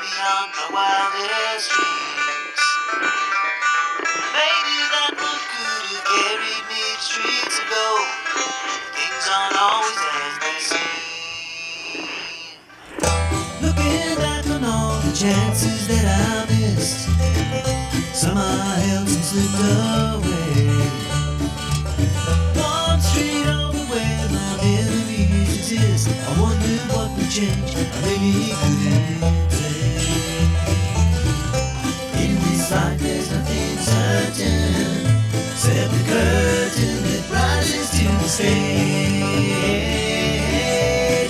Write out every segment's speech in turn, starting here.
beyond my wildest dreams. Maybe that one could have carried me to streets of gold. Things aren't always as they seem. Looking back on all the chances that I missed, some I held, some slipped away. One street over where my memories exist, I wonder what would change, I really couldn't say. In this life there's nothing certain, except the curtain that rises to the stage.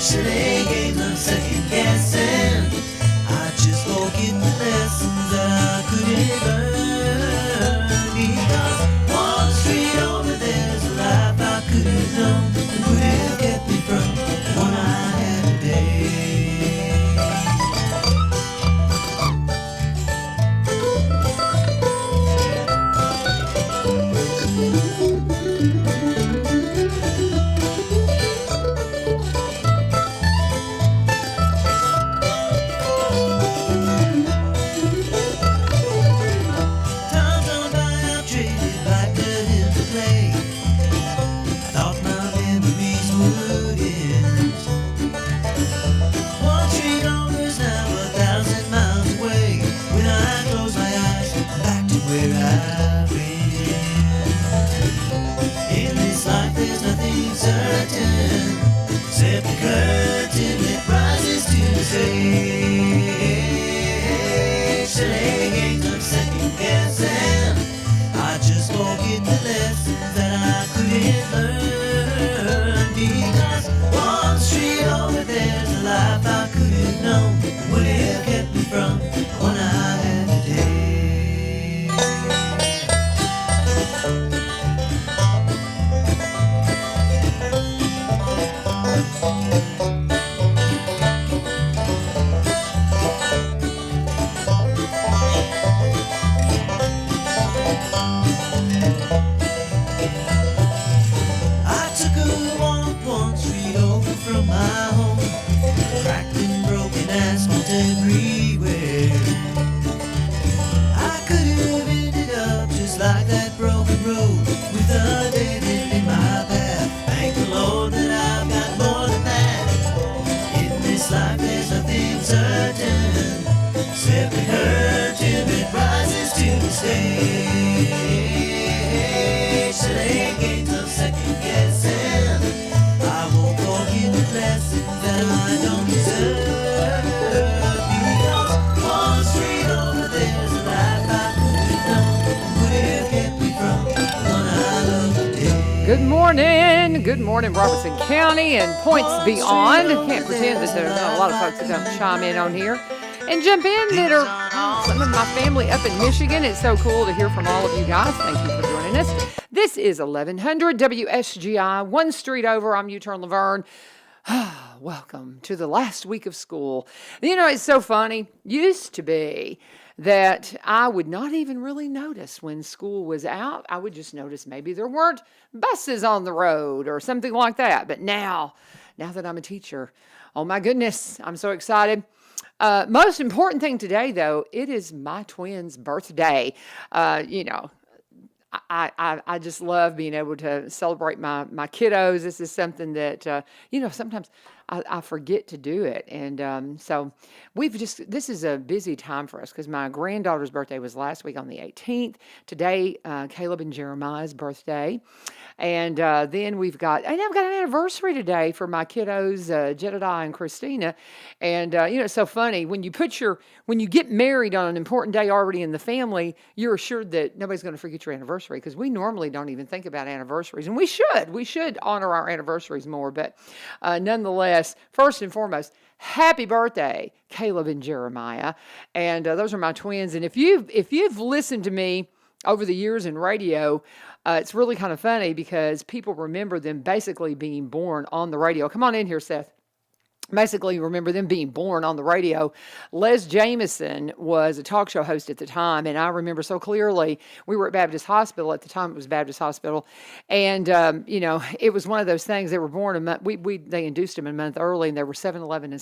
So they gave no second guessing, I just forget the lessons that I couldn't learn. Because one street over there's a life I could have known, that would have kept me from the one I had today. Times gone by, I've traded like dirt into clay. I thought my memories would end. One street over is now 1,000 miles away. When I close my eyes, I'm back to where I've been. In this life there's nothing certain, except the curtain that rises to the stage. So they ain't no second guessing, I just forget the lessons that I couldn't learn. Because one street over there's a life I could have known, that would have kept me from the one I had today. I took a walk one street over from my home, cracked and broken asphalt everywhere. I could have ended up just like that broken road, with a dead end in my path. Thank the Lord that I've got more than that. In this life there's nothing certain, except the curtain that rises to the stage. So they ain't no second guessing, I won't forget the lessons that I don't deserve. Because one street over there's a life I could have known, would have kept me from the one I love today. Good morning, Robertson County and points beyond. Can't pretend that there's not a lot of folks that don't chime in on here and jump in that are some of my family up in Michigan. It's so cool to hear from all of you guys. Thank you for joining us. This is 1100 WSGI, one street over. I'm U-Turn Laverne. Welcome to the last week of school. You know, it's so funny. Used to be that I would not even really notice when school was out. I would just notice maybe there weren't buses on the road or something like that. But now that I'm a teacher, oh my goodness, I'm so excited. Most important thing today, though, it is my twins' birthday. I just love being able to celebrate my kiddos. This is something that, sometimes I forget to do it. And so this is a busy time for us because my granddaughter's birthday was last week on the 18th. Today, Caleb and Jeremiah's birthday. And then I've got an anniversary today for my kiddos, Jedediah and Christina. And, it's so funny when you get married on an important day already in the family, you're assured that nobody's going to forget your anniversary because we normally don't even think about anniversaries. And we should honor our anniversaries more. But nonetheless, first and foremost, happy birthday, Caleb and Jeremiah. And those are my twins. And if you've listened to me over the years in radio, it's really kind of funny because people remember them basically being born on the radio. Come on in here, Seth. Basically, remember them being born on the radio. Les Jameson was a talk show host at the time, and I remember so clearly we were at Baptist Hospital at the time. It was Baptist Hospital, and it was one of those things. They were born a month. They induced them a month early, and they were 7'11" and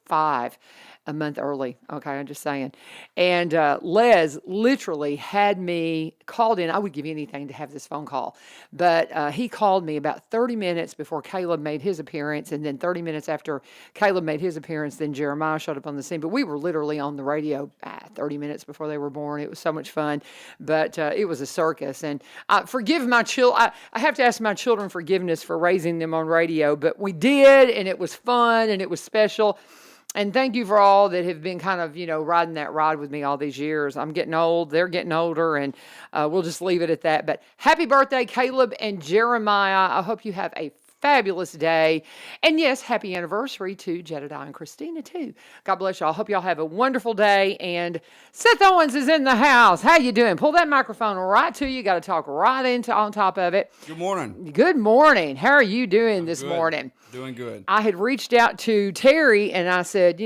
5 a month early. Okay, I'm just saying. And Les literally had me called in. I would give anything to have this phone call, but he called me about 30 minutes before Caleb made his appearance, and then 30 minutes after Caleb made his appearance, then Jeremiah showed up on the scene. But we were literally on the radio 30 minutes before they were born. It was so much fun, but it was a circus. And forgive my children. I have to ask my children forgiveness for raising them on radio, but we did, and it was fun, and it was special. And thank you for all that have been kind of, riding that ride with me all these years. I'm getting old. They're getting older, and we'll just leave it at that. But happy birthday, Caleb and Jeremiah. I hope you have a fabulous day. And yes, happy anniversary to Jedediah and Christina, too. God bless y'all. Hope y'all have a wonderful day. And Seth Owens is in the house. How you doing? Pull that microphone right to you. Got to talk right into on top of it. Good morning. Good morning. How are you doing this morning? Doing good. I had reached out to Terry and I said,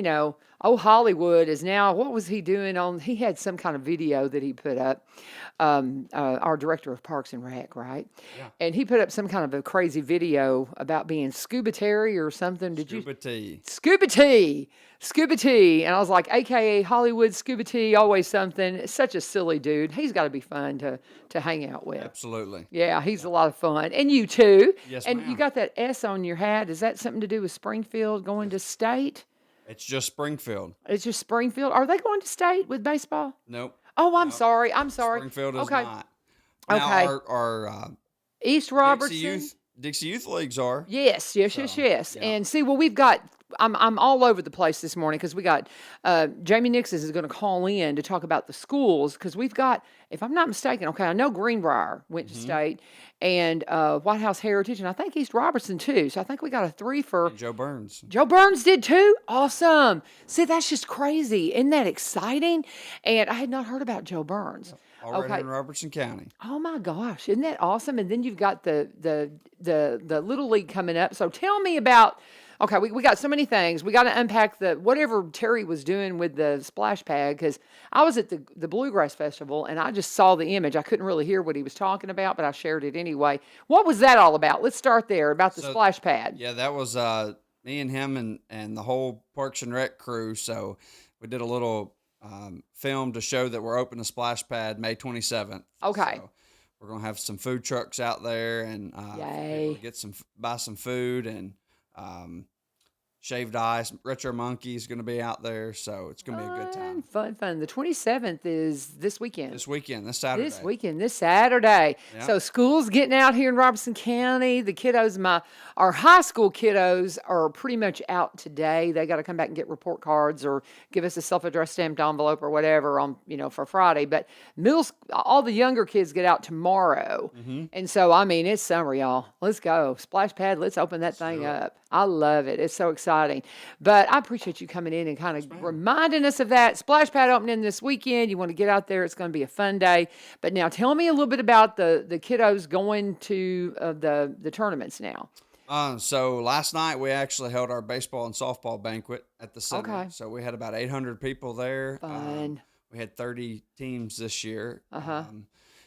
Hollywood is now, what was he doing he had some kind of video that he put up, our director of Parks and Rec, right? Yeah. And he put up some kind of a crazy video about being Scuba Terry or something. Scuba T. Scuba T. Scuba T. And I was like, AKA Hollywood Scuba T, always something. Such a silly dude. He's got to be fun to hang out with. Absolutely. Yeah, he's a lot of fun. And you too. Yes, and ma'am. You got that S on your hat. Is that something to do with Springfield going to state? It's just Springfield. It's just Springfield. Are they going to state with baseball? Nope. Oh, I'm sorry. Springfield is not. Now, Okay. Our East Robertson. Dixie Youth Leagues are. Yes. Yeah. And see, we've got. I'm all over the place this morning because we got Jamie Nixon is going to call in to talk about the schools because we've got, if I'm not mistaken, okay, I know Greenbrier went to state and White House Heritage and I think East Robertson too. So I think we got a 3 for And Joe Burns. Joe Burns did too. Awesome. See, that's just crazy. Isn't that exciting? And I had not heard about Joe Burns. Already in Robertson County. Oh my gosh, isn't that awesome? And then you've got the Little League coming up. So tell me about. Okay, we got so many things. We got to unpack whatever Terry was doing with the splash pad because I was at the Bluegrass Festival and I just saw the image. I couldn't really hear what he was talking about, but I shared it anyway. What was that all about? Let's start there about the splash pad. Yeah, that was me and him and the whole Parks and Rec crew. So we did a little film to show that we're opening a splash pad May 27th. Okay. So we're gonna have some food trucks out there and be able to buy some food and. Shaved Ice, Retro Monkey is going to be out there, so it's going to be a good time. Fun. The 27th is this weekend. This Saturday. This Saturday. Yeah. So school's getting out here in Robertson County. The kiddos, our high school kiddos are pretty much out today. They got to come back and get report cards or give us a self-addressed stamped envelope or whatever on, for Friday. But all the younger kids get out tomorrow. Mm-hmm. And so, it's summer, y'all. Let's go. Splash pad, let's open that thing up. I love it. It's so exciting. But I appreciate you coming in and kind of reminding us of that. Splash pad opening this weekend. You want to get out there. It's going to be a fun day. But now tell me a little bit about the kiddos going to the tournaments now. So last night we actually held our baseball and softball banquet at the center. Okay. So we had about 800 people there. Fun. We had 30 teams this year. Uh-huh.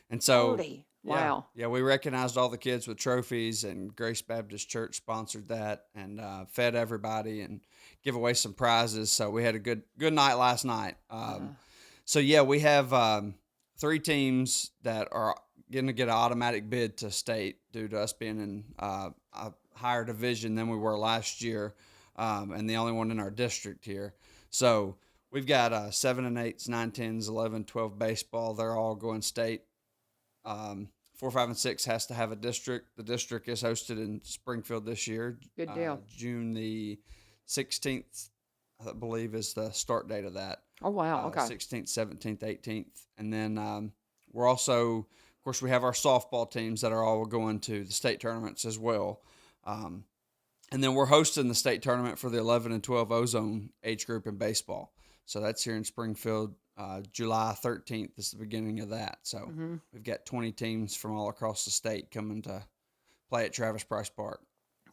And so 30. Wow. Yeah, we recognized all the kids with trophies, and Grace Baptist Church sponsored that and fed everybody and give away some prizes. So we had a good night last night. So, yeah, we have 3 teams that are going to get an automatic bid to state due to us being in a higher division than we were last year and the only one in our district here. So we've got 7 and 8s, 9, 10s, 11, 12 baseball. They're all going state. 4, 5, and 6 has to have a district. The district is hosted in Springfield this year. Good deal. June the 16th, I believe, is the start date of that. Oh, wow. Okay. 16th, 17th, 18th. And then we're also, of course, we have our softball teams that are all going to the state tournaments as well. And then we're hosting the state tournament for the 11 and 12 Ozone age group in baseball. So that's here in Springfield. July 13th is the beginning of that. So we've got 20 teams from all across the state coming to play at Travis Price Park.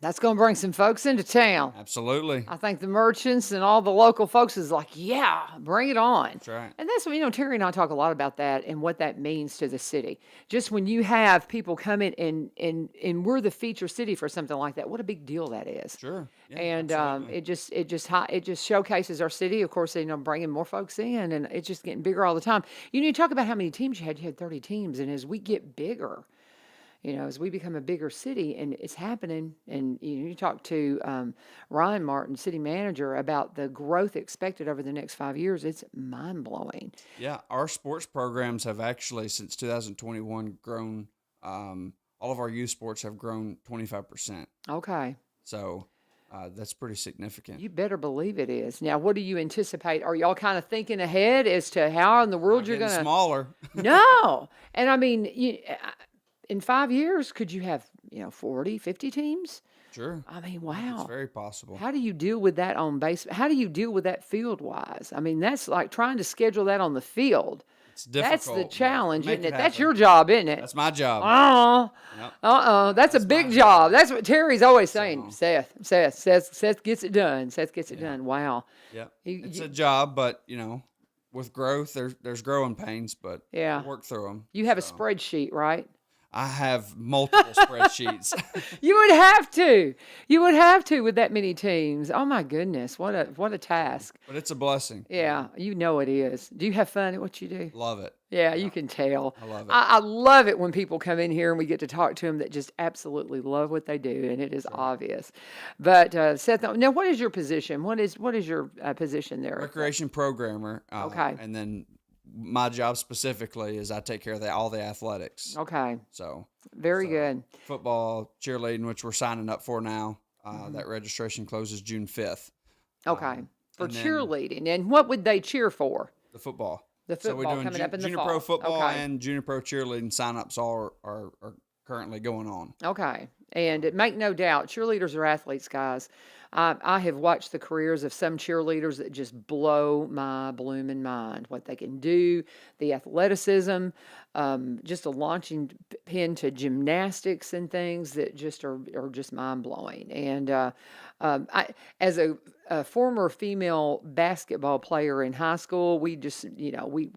That's going to bring some folks into town. Absolutely. I think the merchants and all the local folks is like, yeah, bring it on. That's right. And that's what, Terry and I talk a lot about that and what that means to the city. Just when you have people come in and we're the feature city for something like that, what a big deal that is. Sure. Yeah, And absolutely. it just showcases our city. Of course, bringing more folks in, and it's just getting bigger all the time. You talk about how many teams you had. You had 30 teams, and as we get bigger, as we become a bigger city, and it's happening, and you talk to Ryan Martin, city manager, about the growth expected over the next 5 years. It's mind blowing. Yeah, our sports programs have actually, since 2021, grown. All of our youth sports have grown 25%. Okay. So that's pretty significant. You better believe it is. Now, what do you anticipate? Are y'all kind of thinking ahead as to how in the world you're going to? Smaller. No. And I mean, in 5 years, could you have, 40, 50 teams? Sure. I mean, wow. It's very possible. How do you deal with that on base? How do you deal with that field wise? I mean, that's like trying to schedule that on the field. It's difficult. That's the challenge, Make isn't it? it That's happen. your job, isn't it? That's my job. Yep. That's a big my job. That's what Terry's always saying. So- Seth gets it done. Seth gets it done. Wow. Yeah. You- It's you- a job, but with growth, there's growing pains, but Yeah. we'll work through them. You have a spreadsheet, right? I have multiple spreadsheets. You would have to. You would have to with that many teams. Oh my goodness, what a task. But it's a blessing. Yeah, it is. Do you have fun at what you do? Love it. Yeah, you can tell. I love it. I love it when people come in here and we get to talk to them that just absolutely love what they do, and it is obvious. But Seth, now what is your position? What is your position there? Recreation programmer. Okay. And then my job specifically is I take care of all the athletics. Okay, So very good. football, cheerleading, which we're signing up for now. That registration closes June 5th. Okay, for and then- cheerleading, and what would they cheer for? The football. The So football we're doing coming up in the junior fall. pro football Okay. and junior pro cheerleading signups are currently going on. Okay. And make no doubt, cheerleaders are athletes, guys. I have watched the careers of some cheerleaders that just blow my blooming mind. What they can do, the athleticism, just a launching pin to gymnastics and things that just are just mind blowing. And as a former female basketball player in high school, we just we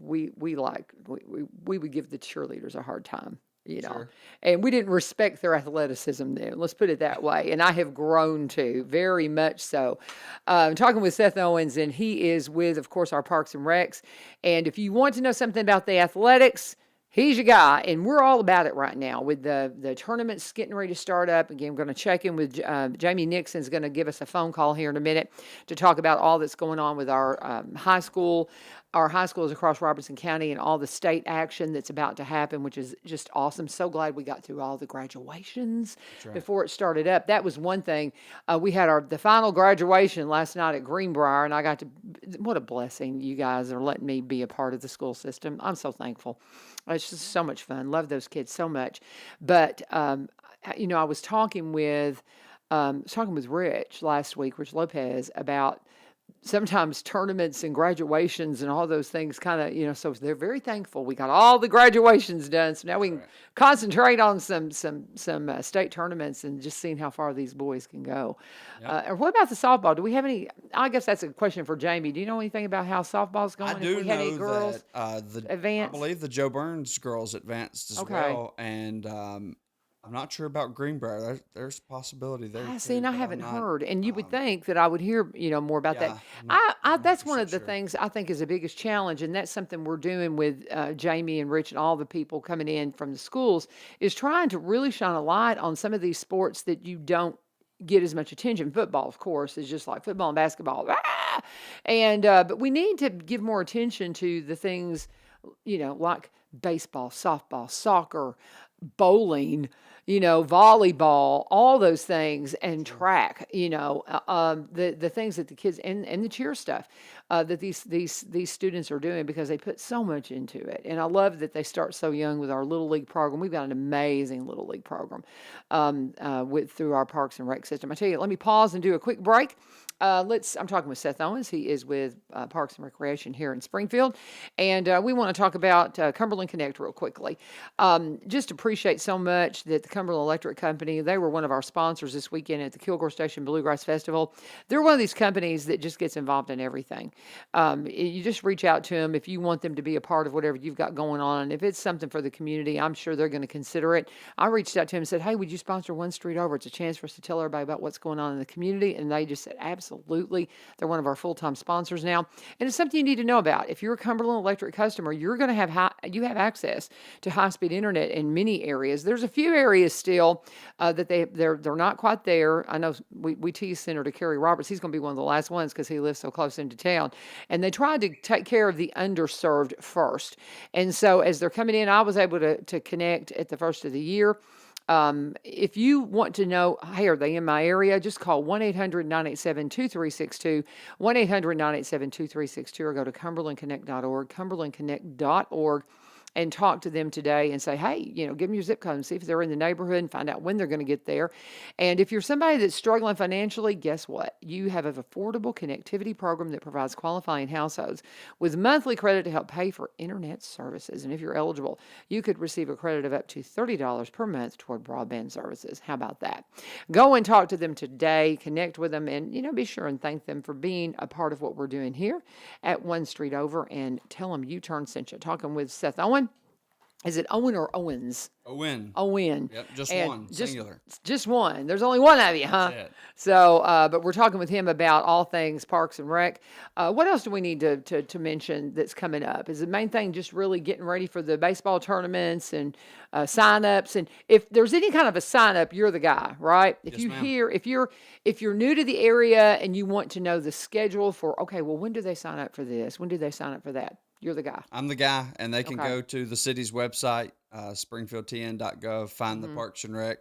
would give the cheerleaders a hard time. Sure. And we didn't respect their athleticism then. Let's put it that way. And I have grown to, very much so. I'm talking with Seth Owens, and he is with, of course, our Parks and Recs. And if you want to know something about the athletics, he's your guy, and we're all about it right now with the tournaments getting ready to start up. Again, we're going to check in with Jamie Nixon's going to give us a phone call here in a minute to talk about all that's going on with our high school. Our high schools across Robertson County and all the state action that's about to happen, which is just awesome. So glad we got through all the graduations before it started up. That was one thing. We had the final graduation last night at Greenbrier, and I got to, what a blessing you guys are letting me be a part of the school system. I'm so thankful. It's just so much fun. Love those kids so much. But, I was talking with Rich last week, Rich Lopez, about sometimes tournaments and graduations and all those things kind of, so they're very thankful. We got all the graduations done. So now we can concentrate on some state tournaments and just seeing how far these boys can go. And what about the softball? Do we have any, I guess that's a question for Jamie. Do you know anything about how softball's going? I do If we had any know girls that I advance? believe the Joe Burns girls advanced as well. And I'm not sure about Greenbrier. There's a possibility there. I too, see, and I but I'm haven't not- heard. And you would think that I would hear, more about that. I'm not That's one of the 100% sure. things I think is the biggest challenge, and that's something we're doing with Jamie and Rich and all the people coming in from the schools, is trying to really shine a light on some of these sports that you don't get as much attention. Football, of course, is just like football and basketball. And but we need to give more attention to the things, like baseball, softball, soccer, bowling, volleyball, all those things, and track, the things that the kids and the cheer stuff that these students are doing, because they put so much into it. And I love that they start so young with our Little League program. We've got an amazing Little League program through our Parks and Rec system. I tell you, let me pause and do a quick break. I'm talking with Seth Owens. He is with Parks and Recreation here in Springfield. And we want to talk about Cumberland Connect real quickly. Just appreciate so much that the Cumberland Electric Company, they were one of our sponsors this weekend at the Kilgore Station Bluegrass Festival. They're one of these companies that just gets involved in everything. You just reach out to them if you want them to be a part of whatever you've got going on. And if it's something for the community, I'm sure they're going to consider it. I reached out to him and said, hey, would you sponsor One Street Over? It's a chance for us to tell everybody about what's going on in the community. And they just said, absolutely. They're one of our full-time sponsors now. And it's something you need to know about. If you're a Cumberland Electric customer, you're going to have you have access to high-speed internet in many areas. There's a few areas still that they're not quite there. I know we tease Senator Kerry Roberts. He's going to be one of the last ones because he lives so close into town. And they tried to take care of the underserved first. And so as they're coming in, I was able to connect at the first of the year. If you want to know, hey, are they in my area? Just call 1-800-987-2362, 1-800-987-2362, or go to cumberlandconnect.org, cumberlandconnect.org, and talk to them today and say, hey, give them your zip code and see if they're in the neighborhood and find out when they're going to get there. And if you're somebody that's struggling financially, guess what? You have an affordable connectivity program that provides qualifying households with monthly credit to help pay for internet services. And if you're eligible, you could receive a credit of up to $30 per month toward broadband services. How about that? Go and talk to them today, connect with them, and, be sure and thank them for being a part of what we're doing here at One Street Over, and tell them U-Turn sent you. Talking with Seth Owen. Is it Owen or Owens? Owen. Owen. Yep, just And one, singular. Just one. There's only one of you, huh? That's it. So, but we're talking with him about all things Parks and Rec. What else do we need to mention that's coming up? Is the main thing just really getting ready for the baseball tournaments and sign-ups? And if there's any kind of a sign-up, you're the guy, right? If Yes, you ma'am. hear, if you're new to the area and you want to know the schedule for, okay, well, when do they sign up for this? When do they sign up for that? You're the guy. I'm the guy, and they can Okay. go to the city's website, springfieldtn.gov, find the Parks and Rec.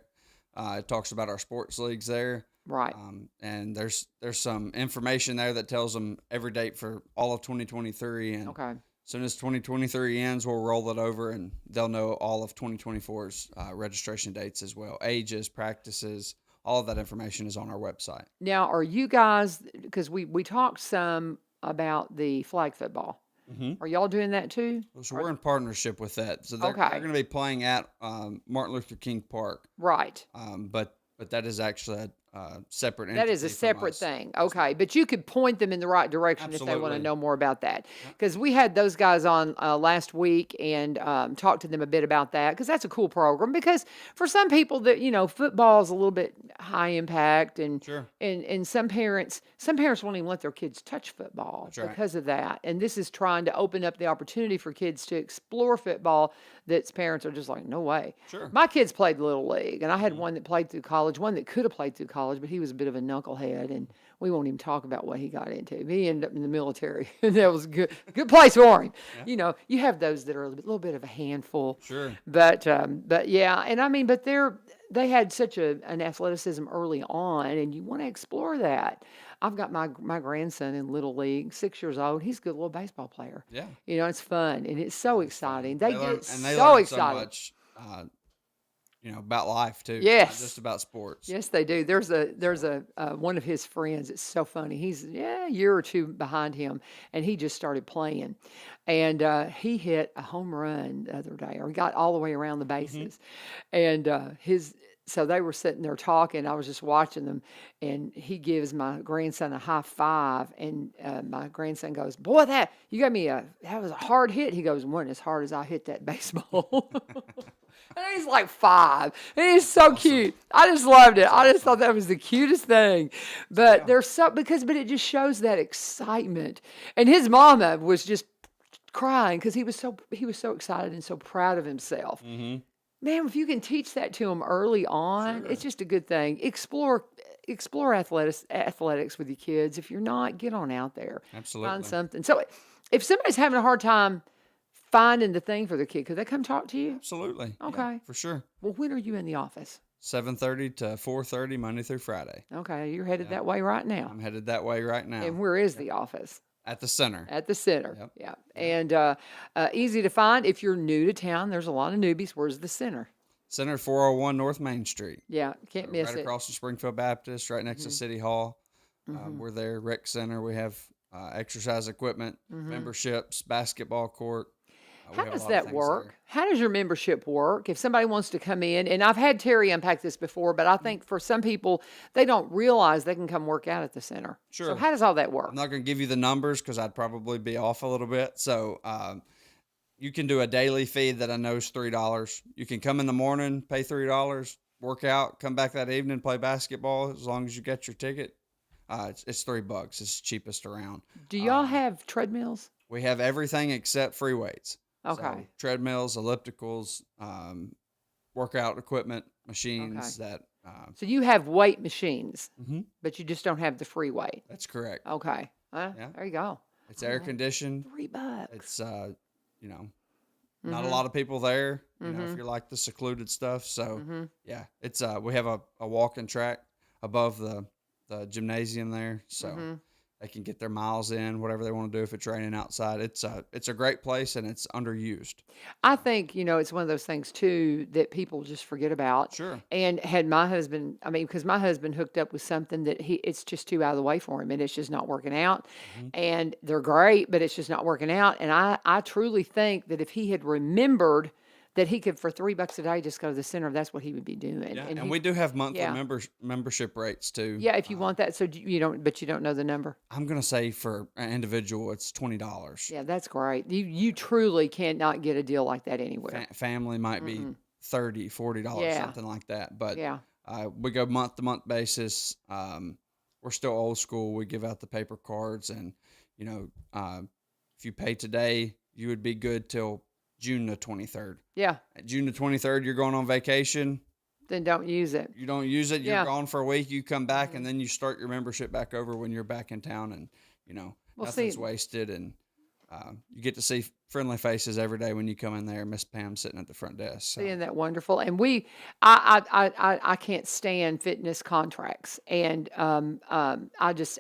It talks about our sports leagues there. Right. And there's some information there that tells them every date for all of 2023. And Okay. as soon as 2023 ends, we'll roll it over, and they'll know all of 2024's registration dates as well. Ages, practices, all of that information is on our website. Now, are you guys, because we talked some about the flag football. Mm-hmm. Are y'all doing that too? So we're in partnership with that. So they're Okay. going to be playing at Martin Luther King Park. Right. But that is actually a separate entity. That is a from separate us. thing. Okay. But you could point them in the right direction if they want to Absolutely. know more about that. Because we had those guys on last week and talked to them a bit about that, because that's a cool program. Because for some people that, football is a little bit high impact, and Sure. and some parents won't even let their kids touch football That's right. because of that. And this is trying to open up the opportunity for kids to explore football that's parents are just like, no way. Sure. My kids played Little League, and I had one that played through college, one that could have played through college, but he was a bit of a knucklehead, and we won't even talk about what he got into. He ended up in the military, and that was a good place for him. Yeah. You have those that are a little bit of a handful. Sure. But yeah, and I mean, but they had such an athleticism early on, and you want to explore that. I've got my grandson in Little League, 6 years old. He's a good little baseball player. Yeah. It's fun, and it's so exciting. They learn, get and they so learn excited. so much, about life too. Yes. Not just about sports. Yes, they do. There's a one of his friends. It's so funny. He's a year or two behind him, and he just started playing, and he hit a home run the other day, or he got all the way around the bases, and So they were sitting there talking. I was just watching them, and he gives my grandson a high five, and my grandson goes, "Boy, that was a hard hit." He goes, "Wasn't as hard as I hit that baseball." And he's like 5. And he's so cute. I just loved it. I just thought that was the cutest thing. But they're but it just shows that excitement. And his mama was just crying because he was so excited and so proud of himself. Mm-hmm. Man, if you can teach that to them early on, Sure. it's just a good thing. Explore athletics with your kids. If you're not, get on out there. Absolutely. Find something. So if somebody's having a hard time finding the thing for their kid, could they come talk to you? Absolutely. Yeah, Okay. for sure. Well, when are you in the office? 7:30 to 4:30 Monday through Friday. Okay, you're headed that way right now. I'm headed that way right now. And where is the office? At the center. At the center. Yep. Yeah. And easy to find. If you're new to town, there's a lot of newbies. Where's the center? Center 401 North Main Street. Yeah, can't miss Right it. across from Springfield Baptist, right next to City Hall. We're there. Rec center. We have exercise equipment, memberships, basketball court. We How have a does lot of that things work? there. How does your membership work? If somebody wants to come in, and I've had Terry unpack this before, but I think for some people, they don't realize they can come work out at the center. So Sure. how does all that I'm work? not going to give you the numbers because I'd probably be off a little bit. So you can do a daily fee that I know is $3. You can come in the morning, pay $3, work out, come back that evening, play basketball as long as you get your ticket. It's $3. It's the cheapest around. Do y'all have treadmills? We have everything except free weights. Okay. So treadmills, ellipticals, workout equipment, machines Okay. that. So you have weight machines, Mhm. but you just don't have the free weight. That's correct. Okay. Yeah. There you go. It's air conditioned. $3. It's you know, not a lot of people there. You know, if you like the secluded stuff. So yeah, it's we have a walking track above the gymnasium there, so they can get their miles in, whatever they want to do if it's raining outside. It's a great place and it's underused. I think, it's one of those things too that people just forget about. Sure. And had my husband, because my husband hooked up with something that it's just too out of the way for him and it's just not working out. And they're great, but it's just not working out. And I truly think that if he had remembered that he could, for $3 a day, just go to the center, that's what he would be doing. Yeah, And and we do have monthly Yeah. membership rates too. yeah, if you want that. So you don't, but you don't know the number. I'm gonna say for an individual, it's $20. Yeah, that's great. You truly cannot get a deal like that anywhere. Family might be $30, $40, Yeah. something like that. But Yeah. we go month to month basis. We're still old school. We give out the paper cards, and if you pay today, you would be good till June the 23rd. Yeah. At June the 23rd, you're going on vacation. Then don't use it. You don't use it. You're Yeah. gone for a week. You come back, and then you start your membership back over when you're back in town, and Well, nothing's see- wasted, and you get to see friendly faces every day when you come in there. Miss Pam sitting at the front desk. So. Isn't that wonderful? And I can't stand fitness contracts, and I just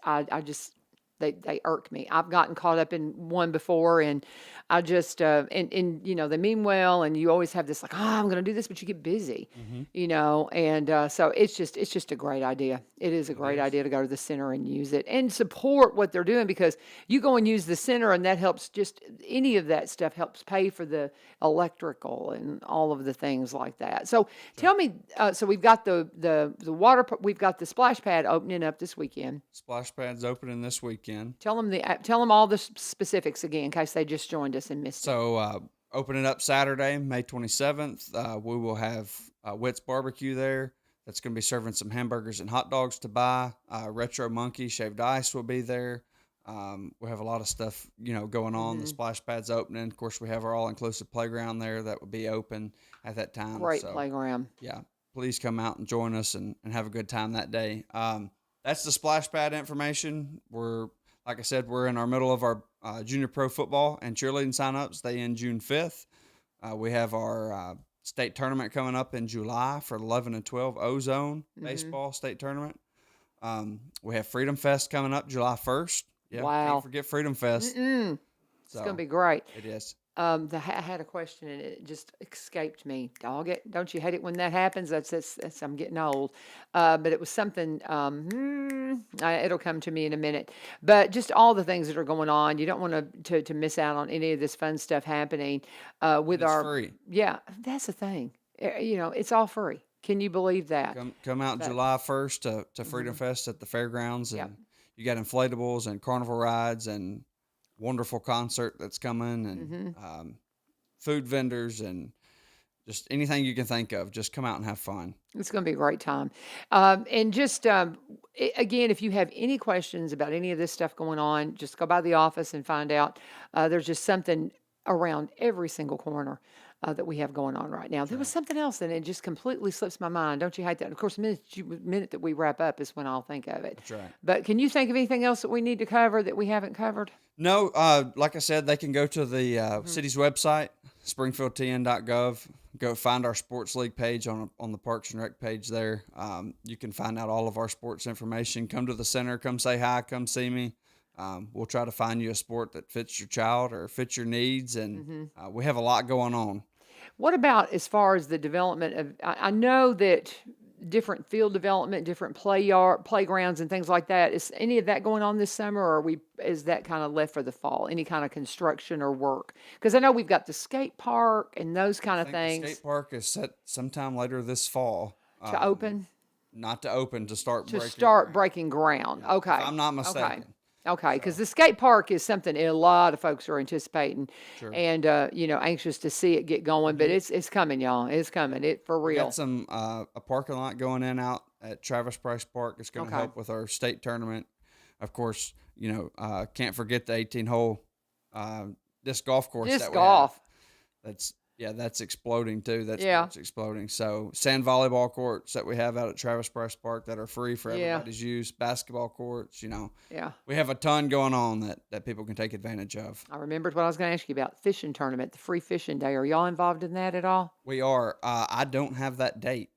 they irk me. I've gotten caught up in one before, and I just and they mean well, and you always have this like, I'm going to do this, but you get busy, and so it's just a great idea. It is a great idea to go to the center and use it and support what they're doing, because you go and use the center, and that helps. Just any of that stuff helps pay for the electrical and all of the things like that. So tell me, so we've got the water, we've got the splash pad opening up this weekend. Splash Pad's opening this weekend. Tell them all the specifics again, in case they just joined us and missed it. So opening up Saturday, May 27th. We will have Witt's Barbecue there. That's going to be serving some hamburgers and hot dogs to buy. Retro Monkey Shaved Ice will be there. We have a lot of stuff, going on. The Splash Pad's opening. Of course, we have our all-inclusive playground there that will be open at that time. Great So, playground. yeah, please come out and join us and have a good time that day. That's the Splash Pad information. Like I said, we're in our middle of our junior pro football and cheerleading signups. They end June 5th. We have our state tournament coming up in July for 11 and 12 Ozone baseball state tournament. We have Freedom Fest coming up July 1st. Yeah, Wow. Can't forget Freedom Fest. It's going to be great. It is. I had a question and it just escaped me. Dog it! Don't you hate it when that happens? That's I'm getting old. But it was something. It'll come to me in a minute. But just all the things that are going on, you don't want to miss out on any of this fun stuff happening. With It's our free. Yeah, that's the thing. It's all free. Can you believe that? Come out July 1st to Freedom Fest at the fairgrounds, and you got inflatables and carnival rides and wonderful concert that's coming, and food vendors and just anything you can think of. Just come out and have fun. It's going to be a great time. And just, again, if you have any questions about any of this stuff going on, just go by the office and find out. There's just something around every single corner that we have going on right now. There was something else, and it just completely slips my mind. Don't you hate that? Of course, the minute that we wrap up is when I'll think of it. That's right. But can you think of anything else that we need to cover that we haven't covered? No, like I said, they can go to the city's website, springfieldtn.gov. Go find our sports league page on the Parks and Rec page there. You can find out all of our sports information. Come to the center. Come say hi. Come see me. We'll try to find you a sport that fits your child or fits your needs, and we have a lot going on. What about as far as the development of? I know that different field development, different playgrounds and things like that. Is any of that going on this summer, or is that kind of left for the fall? Any kind of construction or work? Because I know we've got the skate park and those kind I of think the things skate park is set sometime later this fall. to open, Not to open, to start to breaking start ground. breaking ground. Okay. If I'm not Okay. mistaken. Okay, because the skate park is something a lot of folks are anticipating, Sure. and anxious to see it get going. But it's coming, y'all. It's coming. It for We real. got some a parking lot going in out at Travis Price Park. It's going to Okay. help with our state tournament. Of course, can't forget the 18-hole disc golf course Disc that we golf. have. That's exploding too. That's Yeah. exploding. So sand volleyball courts that we have out at Travis Price Park that are free for Yeah. everybody's use. Basketball courts, Yeah. we have a ton going on that people can take advantage of. I remembered what I was going to ask you about fishing tournament, the free fishing day. Are y'all involved in that at all? We are. I don't have that date,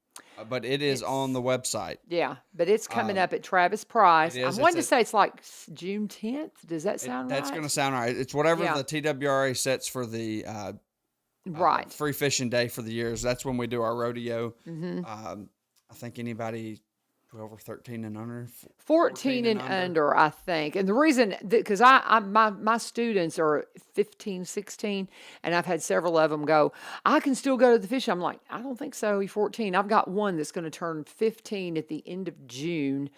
but it is on the website. Yeah, but it's coming up at Travis Price. it is. I'm wanting to It's say it's like June 10th. Does that sound That's right? going to sound right. It's whatever Yeah. the TWRA sets for the Right. free fishing day for the years. That's when we do our rodeo. Mm-hmm. I think anybody 12 or 13 and under. 14 and under, I think. And the reason, because my students are 15, 16, and I've had several of them go, I can still go to the fishing. I'm like, I don't think so. You're 14. I've got one that's going to turn 15 at the end of June.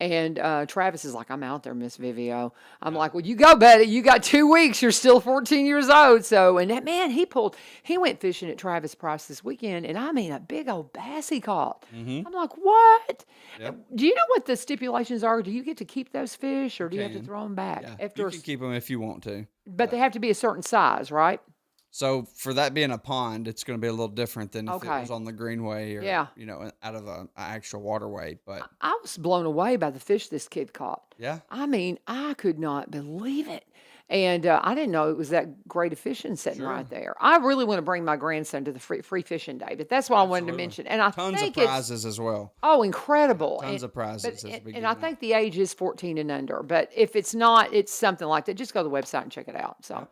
And Travis is like, I'm out there, Miss Vivio. I'm like, well, you go, buddy. You got 2 weeks. You're still 14 years old. So, and that man, he went fishing at Travis Price this weekend. And I mean, a big old bass he caught. Mm-hmm. I'm like, what? Yep. Do you know what the stipulations are? Do you get to keep those fish or do you have to can. throw them back? Yeah, After you a can keep them if you want to. but they have to be a certain size, right? So for that being a pond, it's going to be a little different than if it Okay. was on the greenway or Yeah. out of an actual waterway. But I was blown away by the fish this kid caught. yeah, I mean, I could not believe it. And I didn't know it was that great a fishing sitting right there. I really want to bring my grandson to the free fishing day, but that's what I wanted to mention. And I tons think of prizes as well. oh, incredible. Tons And- of prizes. But, as we and give I them think the age is 14 and under. But if it's not, it's something like that. Just go to the website and check it out. So,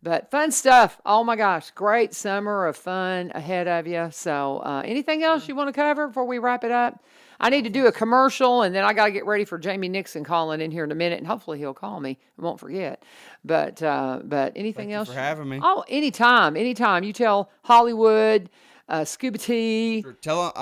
but fun stuff. Oh my gosh, great summer of fun ahead of you. So, anything else you want to cover before we wrap it up? I need to do a commercial, and then I got to get ready for Jamie Nixon calling in here in a minute, and hopefully he'll call me. I won't forget. But anything Thank you else? for having me. Oh, anytime. You tell Hollywood. Scuba Tea. Sure. Tell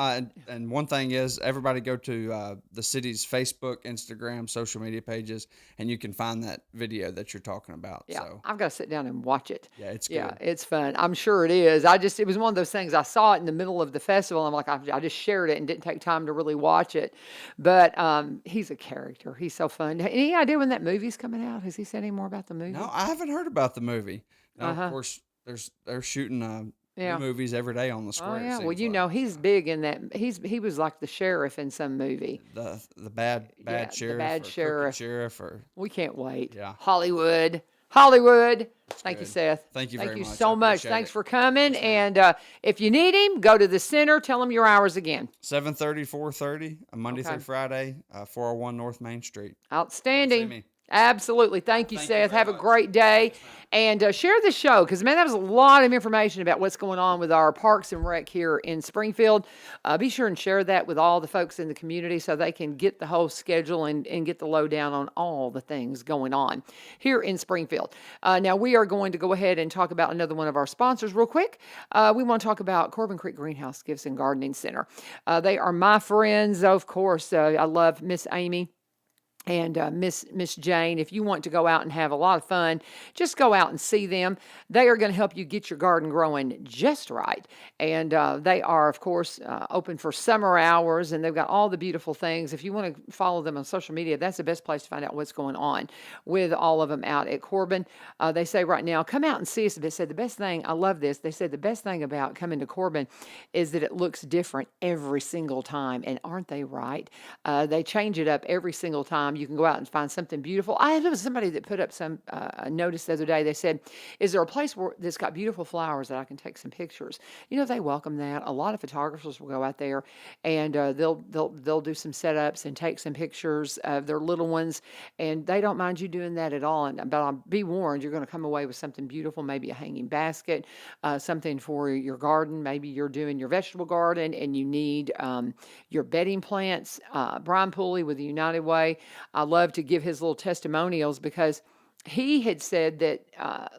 and one thing is, everybody go to the city's Facebook, Instagram, social media pages, and you can find that video that you're talking about. Yeah, So I've got to sit down and watch it. yeah, it's good. Yeah, it's fun. I'm sure it is. It was one of those things. I saw it in the middle of the festival. I'm like, I just shared it and didn't take time to really watch it. But he's a character. He's so fun. Any idea when that movie's coming out? Has he said any more about the movie? No, I haven't heard about the movie. Now, Uh-huh. of course, they're shooting Yeah. new movies every day on the Oh square. it yeah. Well, seems you like. know, he's big in that. He was like the sheriff in some movie. the bad Yeah, the sheriff, bad or crooked sheriff. sheriff, or We can't wait. Yeah. Hollywood. Thank you, good. Much. Thank you Thank very you much. so I much. appreciate Thanks it. for coming. And if you need him, go to the center. Tell him your hours again. 7:30, 4:30, Monday Okay. through Friday, 401 North Main Street. Outstanding. me. Absolutely. Thank you, Thank you Seth. very Have a much. great day. And share the show because, man, that was a lot of information about what's going on with our Parks and Rec here in Springfield. Be sure and share that with all the folks in the community so they can get the whole schedule and get the lowdown on all the things going on here in Springfield. Now, we are going to go ahead and talk about another one of our sponsors real quick. We want to talk about Corbin Creek Greenhouse Gifts and Gardening Center. They are my friends, of course. I love Miss Amy and Miss Jane. If you want to go out and have a lot of fun, just go out and see them. They are going to help you get your garden growing just right. And they are, of course, open for summer hours, and they've got all the beautiful things. If you want to follow them on social media, that's the best place to find out what's going on with all of them out at Corbin. They say right now, come out and see us. They said the best thing, I love this, they said the best thing about coming to Corbin is that it looks different every single time. And aren't they right? They change it up every single time. time, you can go out and find something beautiful. I had somebody that put up some a notice the other day. They said, "Is there a place that's got beautiful flowers that I can take some pictures?" They welcome that. A lot of photographers will go out there, and they'll do some setups and take some pictures of their little ones, and they don't mind you doing that at all. But be warned, you're going to come away with something beautiful, maybe a hanging basket, something for your garden. Maybe you're doing your vegetable garden and you need your bedding plants. Brian Pooley with the United Way, I love to give his little testimonials because he had said that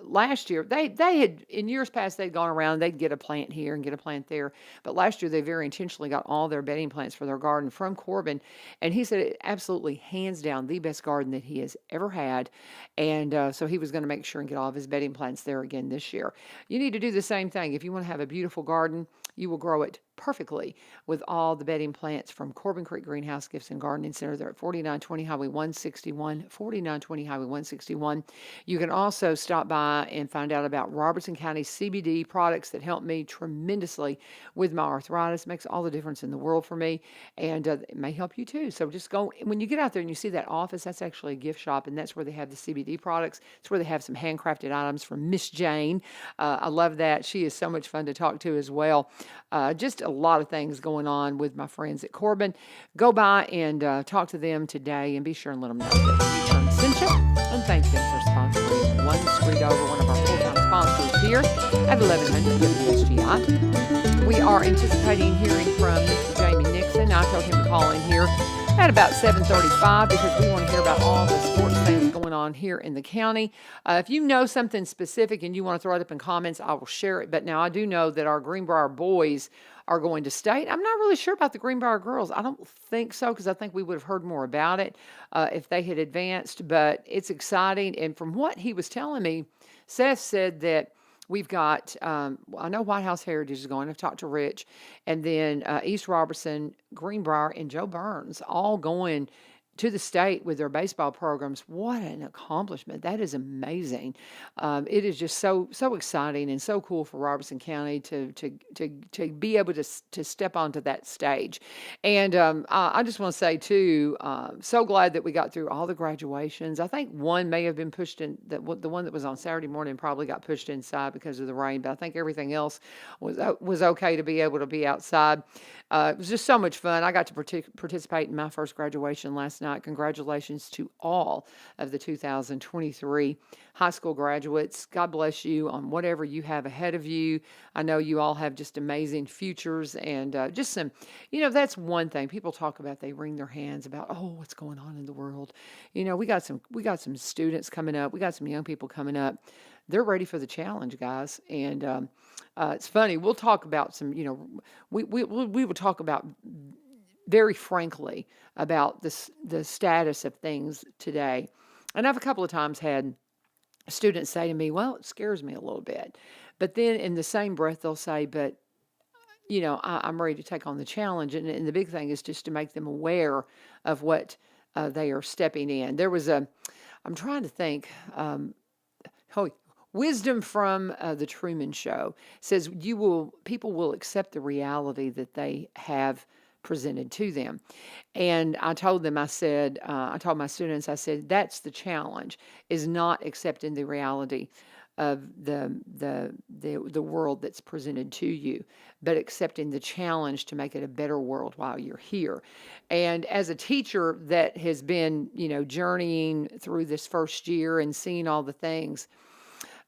last year they had in years past they'd gone around, they'd get a plant here and get a plant there, but last year they very intentionally got all their bedding plants for their garden from Corbin, and he said it absolutely hands down the best garden that he has ever had, and so he was going to make sure and get all of his bedding plants there again this year. You need to do the same thing if you want to have a beautiful garden. You will grow it perfectly with all the bedding plants from Corbin Creek Greenhouse Gifts and Gardening Center. They're at 4920 Highway 161, 4920 Highway 161. You can also stop by and find out about Robertson County CBD products that help me tremendously with my arthritis. Makes all the difference in the world for me, and it may help you too. So just go, when you get out there and you see that office, that's actually a gift shop, and that's where they have the CBD products. It's where they have some handcrafted items from Miss Jane. I love that. She is so much fun to talk to as well. Just a lot of things going on with my friends at Corbin. Go by and talk to them today and be sure and let them know that you sent you, and thank them for sponsoring One Street Over, one of our full-time sponsors here at 1100 WSGI. We are anticipating hearing from Mr. Jamie Nixon. I told him to call in here at about 7:35 because we want to hear about all the sports things going on here in the county. If you know something specific and you want to throw it up in comments, I will share it. But now I do know that our Greenbrier boys are going to state. I'm not really sure about the Greenbrier girls. I don't think so because I think we would have heard more about it if they had advanced. But it's exciting. And from what he was telling me, Seth said that we've got, I know White House Heritage is going. I've talked to Rich. And then East Robertson, Greenbrier, and Joe Burns all going to the state with their baseball programs. What an accomplishment. That is amazing. It is just so exciting and so cool for Robertson County to be able to step onto that stage. And I just want to say too, so glad that we got through all the graduations. I think one may have been pushed in, the one that was on Saturday morning probably got pushed inside because of the rain, but I think everything else was okay to be able to be outside. It was just so much fun. I got to participate in my first graduation last night. Congratulations to all of the 2023 high school graduates. God bless you on whatever you have ahead of you. I know you all have just amazing futures and just some, that's one thing people talk about. They wring their hands about, oh, what's going on in the world. We got some students coming up. We got some young people coming up. They're ready for the challenge, guys. And it's funny. We'll talk about some, we will talk about very frankly about the status of things today. And I've a couple of times had students say to me, well, it scares me a little bit. But then in the same breath, they'll say, but, I'm ready to take on the challenge. And the big thing is just to make them aware of what they are stepping in. I'm trying to think, wisdom from the Truman Show says people will accept the reality that they have presented to them. And I told them, I told my students, I said, that's the challenge, is not accepting the reality of the world that's presented to you, but accepting the challenge to make it a better world while you're here. And as a teacher that has been, journeying through this first year and seeing all the things,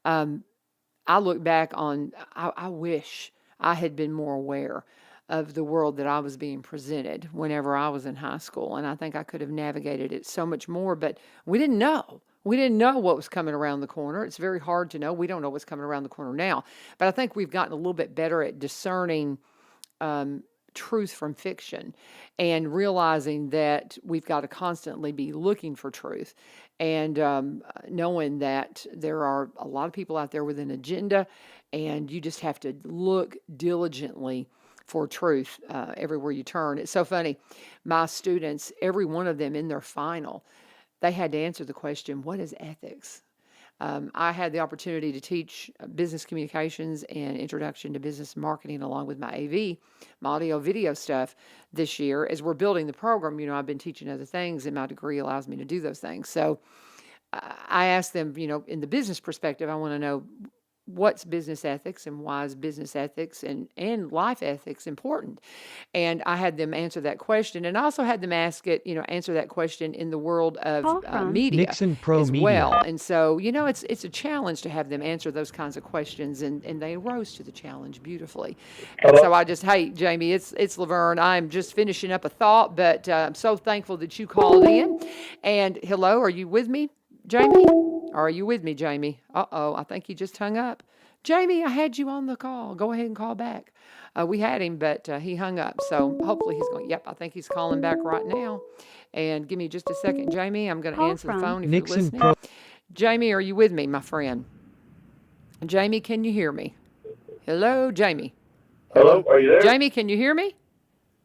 I look back on, I wish I had been more aware of the world that I was being presented whenever I was in high school. And I think I could have navigated it so much more, but we didn't know. We didn't know what was coming around the corner. It's very hard to know. We don't know what's coming around the corner now. But I think we've gotten a little bit better at discerning truth from fiction and realizing that we've got to constantly be looking for truth and knowing that there are a lot of people out there with an agenda, and you just have to look diligently for truth everywhere you turn. It's so funny. My students, every one of them in their final, they had to answer the question, what is ethics? I had the opportunity to teach business communications and introduction to business marketing along with my AV, my audio video stuff this year. As we're building the program, I've been teaching other things, and my degree allows me to do those things. So I asked them, in the business perspective, I want to know what's business ethics and why is business ethics and life ethics important? And I had them answer that question. And I also had them answer that question in the world of media Nixon Pro as Media. well. And so, it's a challenge to have them answer those kinds of questions, and they rose to the challenge beautifully. And so hey, Jamie, it's Laverne. I'm just finishing up a thought, but I'm so thankful that you called in. And hello, are you with me, Jamie? Are you with me, Jamie? Uh-oh, I think he just hung up. Jamie, I had you on the call. Go ahead and call back. We had him, but he hung up. So hopefully he's going, yep, I think he's calling back right now. And give me just a second, Jamie. I'm going to answer the phone if you're listening. Jamie, are you with me, my friend? Jamie, can you hear me? Hello, Jamie. Hello, are you there? Jamie, can you hear me?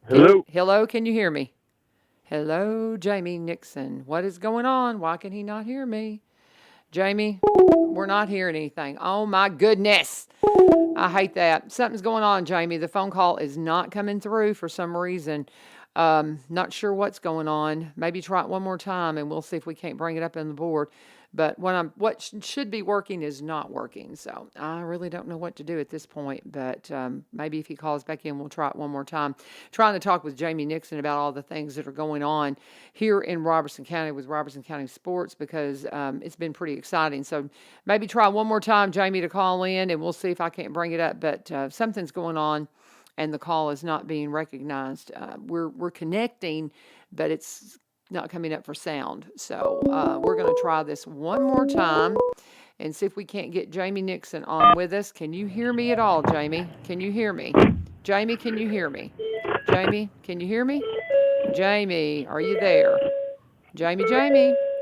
Hello? Hello, can you hear me? Hello, Jamie Nixon. What is going on? Why can he not hear me? Jamie, we're not hearing anything. Oh, my goodness. I hate that. Something's going on, Jamie. The phone call is not coming through for some reason. Not sure what's going on. Maybe try it one more time, and we'll see if we can't bring it up on the board. But what should be working is not working. So I really don't know what to do at this point. But maybe if he calls back in, we'll try it one more time. Trying to talk with Jamie Nixon about all the things that are going on here in Robertson County with Robertson County Sports, because it's been pretty exciting. So maybe try one more time, Jamie, to call in, and we'll see if I can't bring it up. But something's going on, and the call is not being recognized. We're connecting, but it's not coming up for sound. So we're going to try this one more time and see if we can't get Jamie Nixon on with us. Can you hear me at all, Jamie? Can you hear me? Jamie, can you hear me? Jamie, can you hear me? Jamie, are you there? Jamie,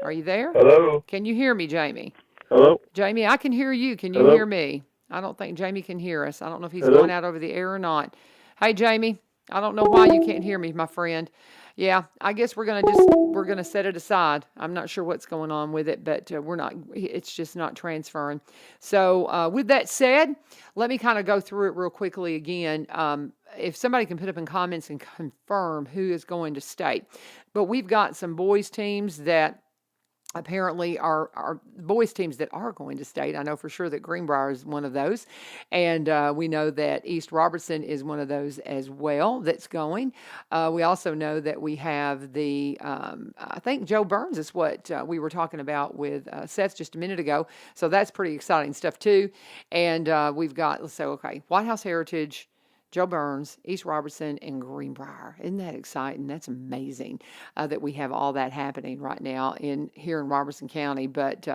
are you there? Hello? Can you hear me, Jamie? Hello? Jamie, I can hear you. Can you Hello? hear me? I don't think Jamie can hear us. I don't know if he's Hello? going out over the air or not. Hey, Jamie, I don't know why you can't hear me, my friend. Yeah, I guess we're gonna set it aside. I'm not sure what's going on with it, but it's just not transferring. So with that said, let me kind of go through it real quickly again. If somebody can put up in comments and confirm who is going to state. But we've got some boys teams that apparently are boys teams that are going to state. I know for sure that Greenbrier is one of those. And we know that East Robertson is one of those as well that's going. We also know that we have I think Joe Burns is what we were talking about with Seth just a minute ago. So that's pretty exciting stuff too. And we've got, White House Heritage, Joe Burns, East Robertson, and Greenbrier. Isn't that exciting? That's amazing that we have all that happening right now here in Robertson County. But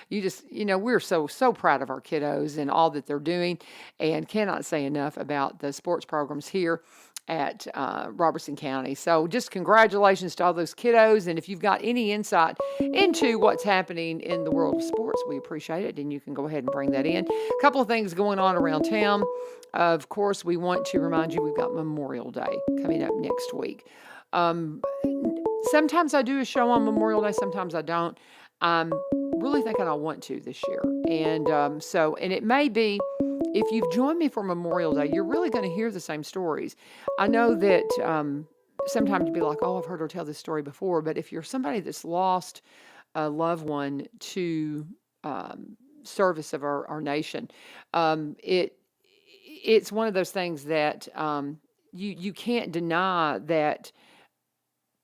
we're so proud of our kiddos and all that they're doing, and cannot say enough about the sports programs here at Robertson County. So just congratulations to all those kiddos. And if you've got any insight into what's happening in the world of sports, we appreciate it. And you can go ahead and bring that in. A couple of things going on around town. Of course, we want to remind you we've got Memorial Day coming up next week. Sometimes I do a show on Memorial Day, sometimes I don't. I'm really thinking I want to this year. And and it may be, if you've joined me for Memorial Day, you're really going to hear the same stories. I know that sometimes you'd be like, oh, I've heard her tell this story before. But if you're somebody that's lost a loved one to service of our nation, it's one of those things that you can't deny that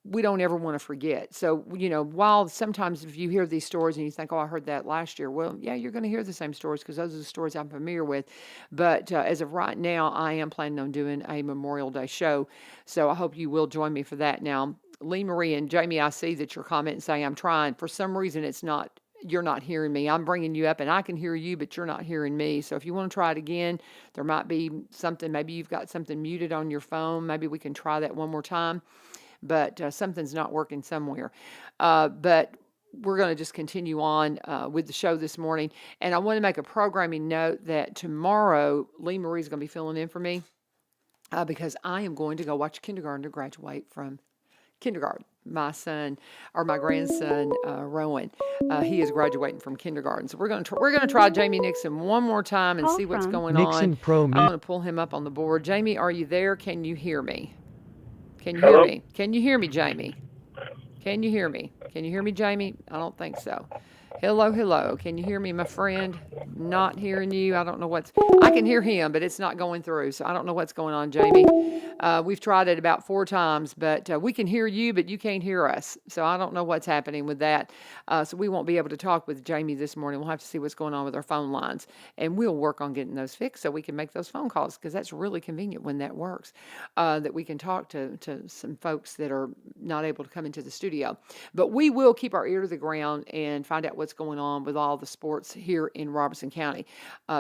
we don't ever want to forget. So, while sometimes if you hear these stories and you think, oh, I heard that last year. Well, yeah, you're going to hear the same stories because those are the stories I'm familiar with. But as of right now, I am planning on doing a Memorial Day show. So I hope you will join me for that. Now, Lee Marie and Jamie, I see that you're commenting saying I'm trying. For some reason, you're not hearing me. I'm bringing you up and I can hear you, but you're not hearing me. So if you want to try it again, there might be something, maybe you've got something muted on your phone. Maybe we can try that one more time. But something's not working somewhere. But we're going to just continue on with the show this morning. And I want to make a programming note that tomorrow, Lee Marie's going to be filling in for me because I am going to go watch kindergartner graduate from kindergarten. my son or my grandson Rowan. He is graduating from kindergarten, so we're gonna try Jamie Nixon one more time and see what's going on. Nixon Pro I'm Media. gonna pull him up on the board. Jamie, are you there? Can you hear me? Can you hear Hello? me? Can you hear me, Jamie? Can you hear me? Can you hear me, Jamie? I don't think so. Hello, hello. Can you hear me, my friend? Not hearing you. I don't know I can hear him, but it's not going through. So I don't know what's going on, Jamie. We've tried it about 4 times, but we can hear you, but you can't hear us. So I don't know what's happening with that. So we won't be able to talk with Jamie this morning. We'll have to see what's going on with our phone lines, and we'll work on getting those fixed so we can make those phone calls, because that's really convenient when that works, that we can talk to some folks that are not able to come into the studio. But we will keep our ear to the ground and find out what's going on with all the sports here in Robertson County.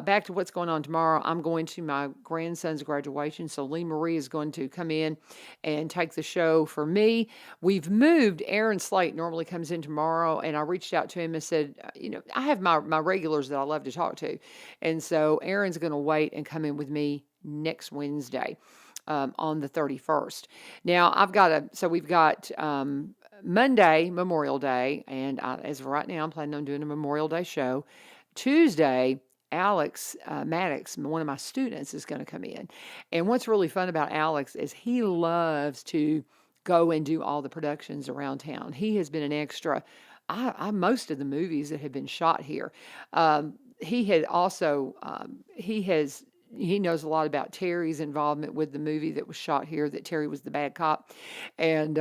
Back to what's going on tomorrow, I'm going to my grandson's graduation, so Lee Marie is going to come in and take the show for me. We've moved. Aaron Slate normally comes in tomorrow, and I reached out to him and said, I have my regulars that I love to talk to, and so Aaron's going to wait and come in with me next Wednesday. On the 31st. Now, we've got Monday, Memorial Day, and as of right now, I'm planning on doing a Memorial Day show. Tuesday, Alex Maddox, one of my students, is going to come in. And what's really fun about Alex is he loves to go and do all the productions around town. He has been an extra. Most of the movies that have been shot here. He had also, he knows a lot about Terry's involvement with the movie that was shot here, that Terry was the bad cop. And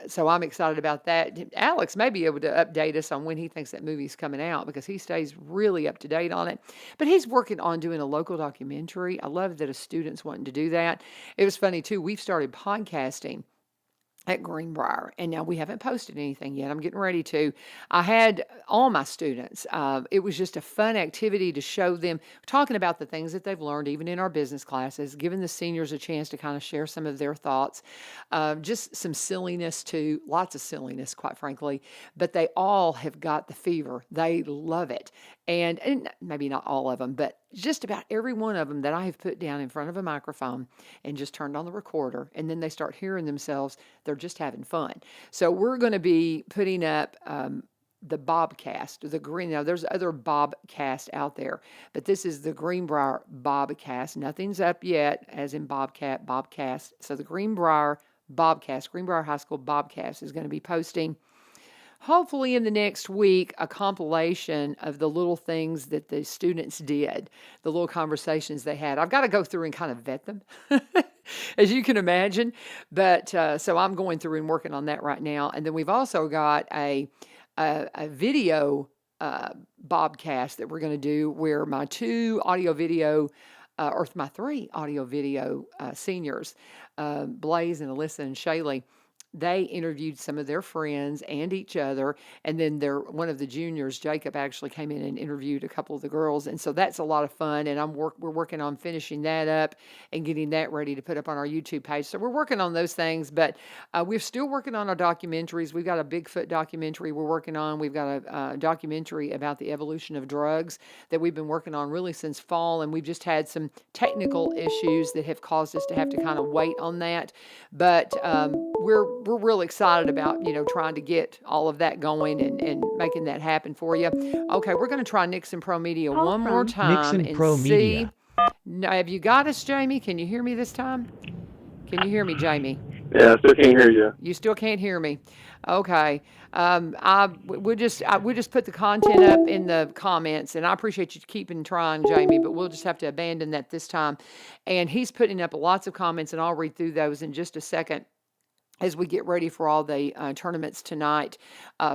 so I'm excited about that. Alex may be able to update us on when he thinks that movie's coming out, because he stays really up to date on it. But he's working on doing a local documentary. I love that a student's wanting to do that. It was funny, too. We've started podcasting at Greenbrier, and now we haven't posted anything yet. I'm getting ready to. I had all my students. It was just a fun activity to show them, talking about the things that they've learned, even in our business classes, giving the seniors a chance to kind of share some of their thoughts. Just some silliness too, lots of silliness, quite frankly, but they all have got the fever. They love it. And maybe not all of them, but just about every one of them that I have put down in front of a microphone and just turned on the recorder, and then they start hearing themselves. They're just having fun. So we're going to be putting up the Bobcast, now there's other Bobcast out there, but this is the Greenbrier Bobcast. Nothing's up yet, as in Bobcat, Bobcast. So the Greenbrier Bobcast, Greenbrier High School Bobcast, is going to be posting, hopefully in the next week, a compilation of the little things that the students did, the little conversations they had. I've got to go through and kind of vet them, as you can imagine. But so I'm going through and working on that right now. And then we've also got a video Bobcast that we're going to do, where my 2 audio-video or my 3 audio-video seniors, Blaze and Alyssa and Shaylee, they interviewed some of their friends and each other. And then one of the juniors, Jacob, actually came in and interviewed a couple of the girls. And so that's a lot of fun. And we're working on finishing that up and getting that ready to put up on our YouTube page. So we're working on those things, but we're still working on our documentaries. We've got a Bigfoot documentary we're working on. We've got a documentary about the evolution of drugs that we've been working on really since fall. And we've just had some technical issues that have caused us to have to kind of wait on that. But we're real excited about, trying to get all of that going and making that happen for you. Okay, we're going to try Nixon Pro Media one more time Nixon and Pro see. Media. Now, have you got us, Jamie? Can you hear me this time? Can you hear me, Jamie? Yeah, I still can't hear you. You still can't hear me. Okay. We'll just put the content up in the comments, and I appreciate you keeping trying, Jamie, but we'll just have to abandon that this time. And he's putting up lots of comments, and I'll read through those in just a second as we get ready for all the tournaments tonight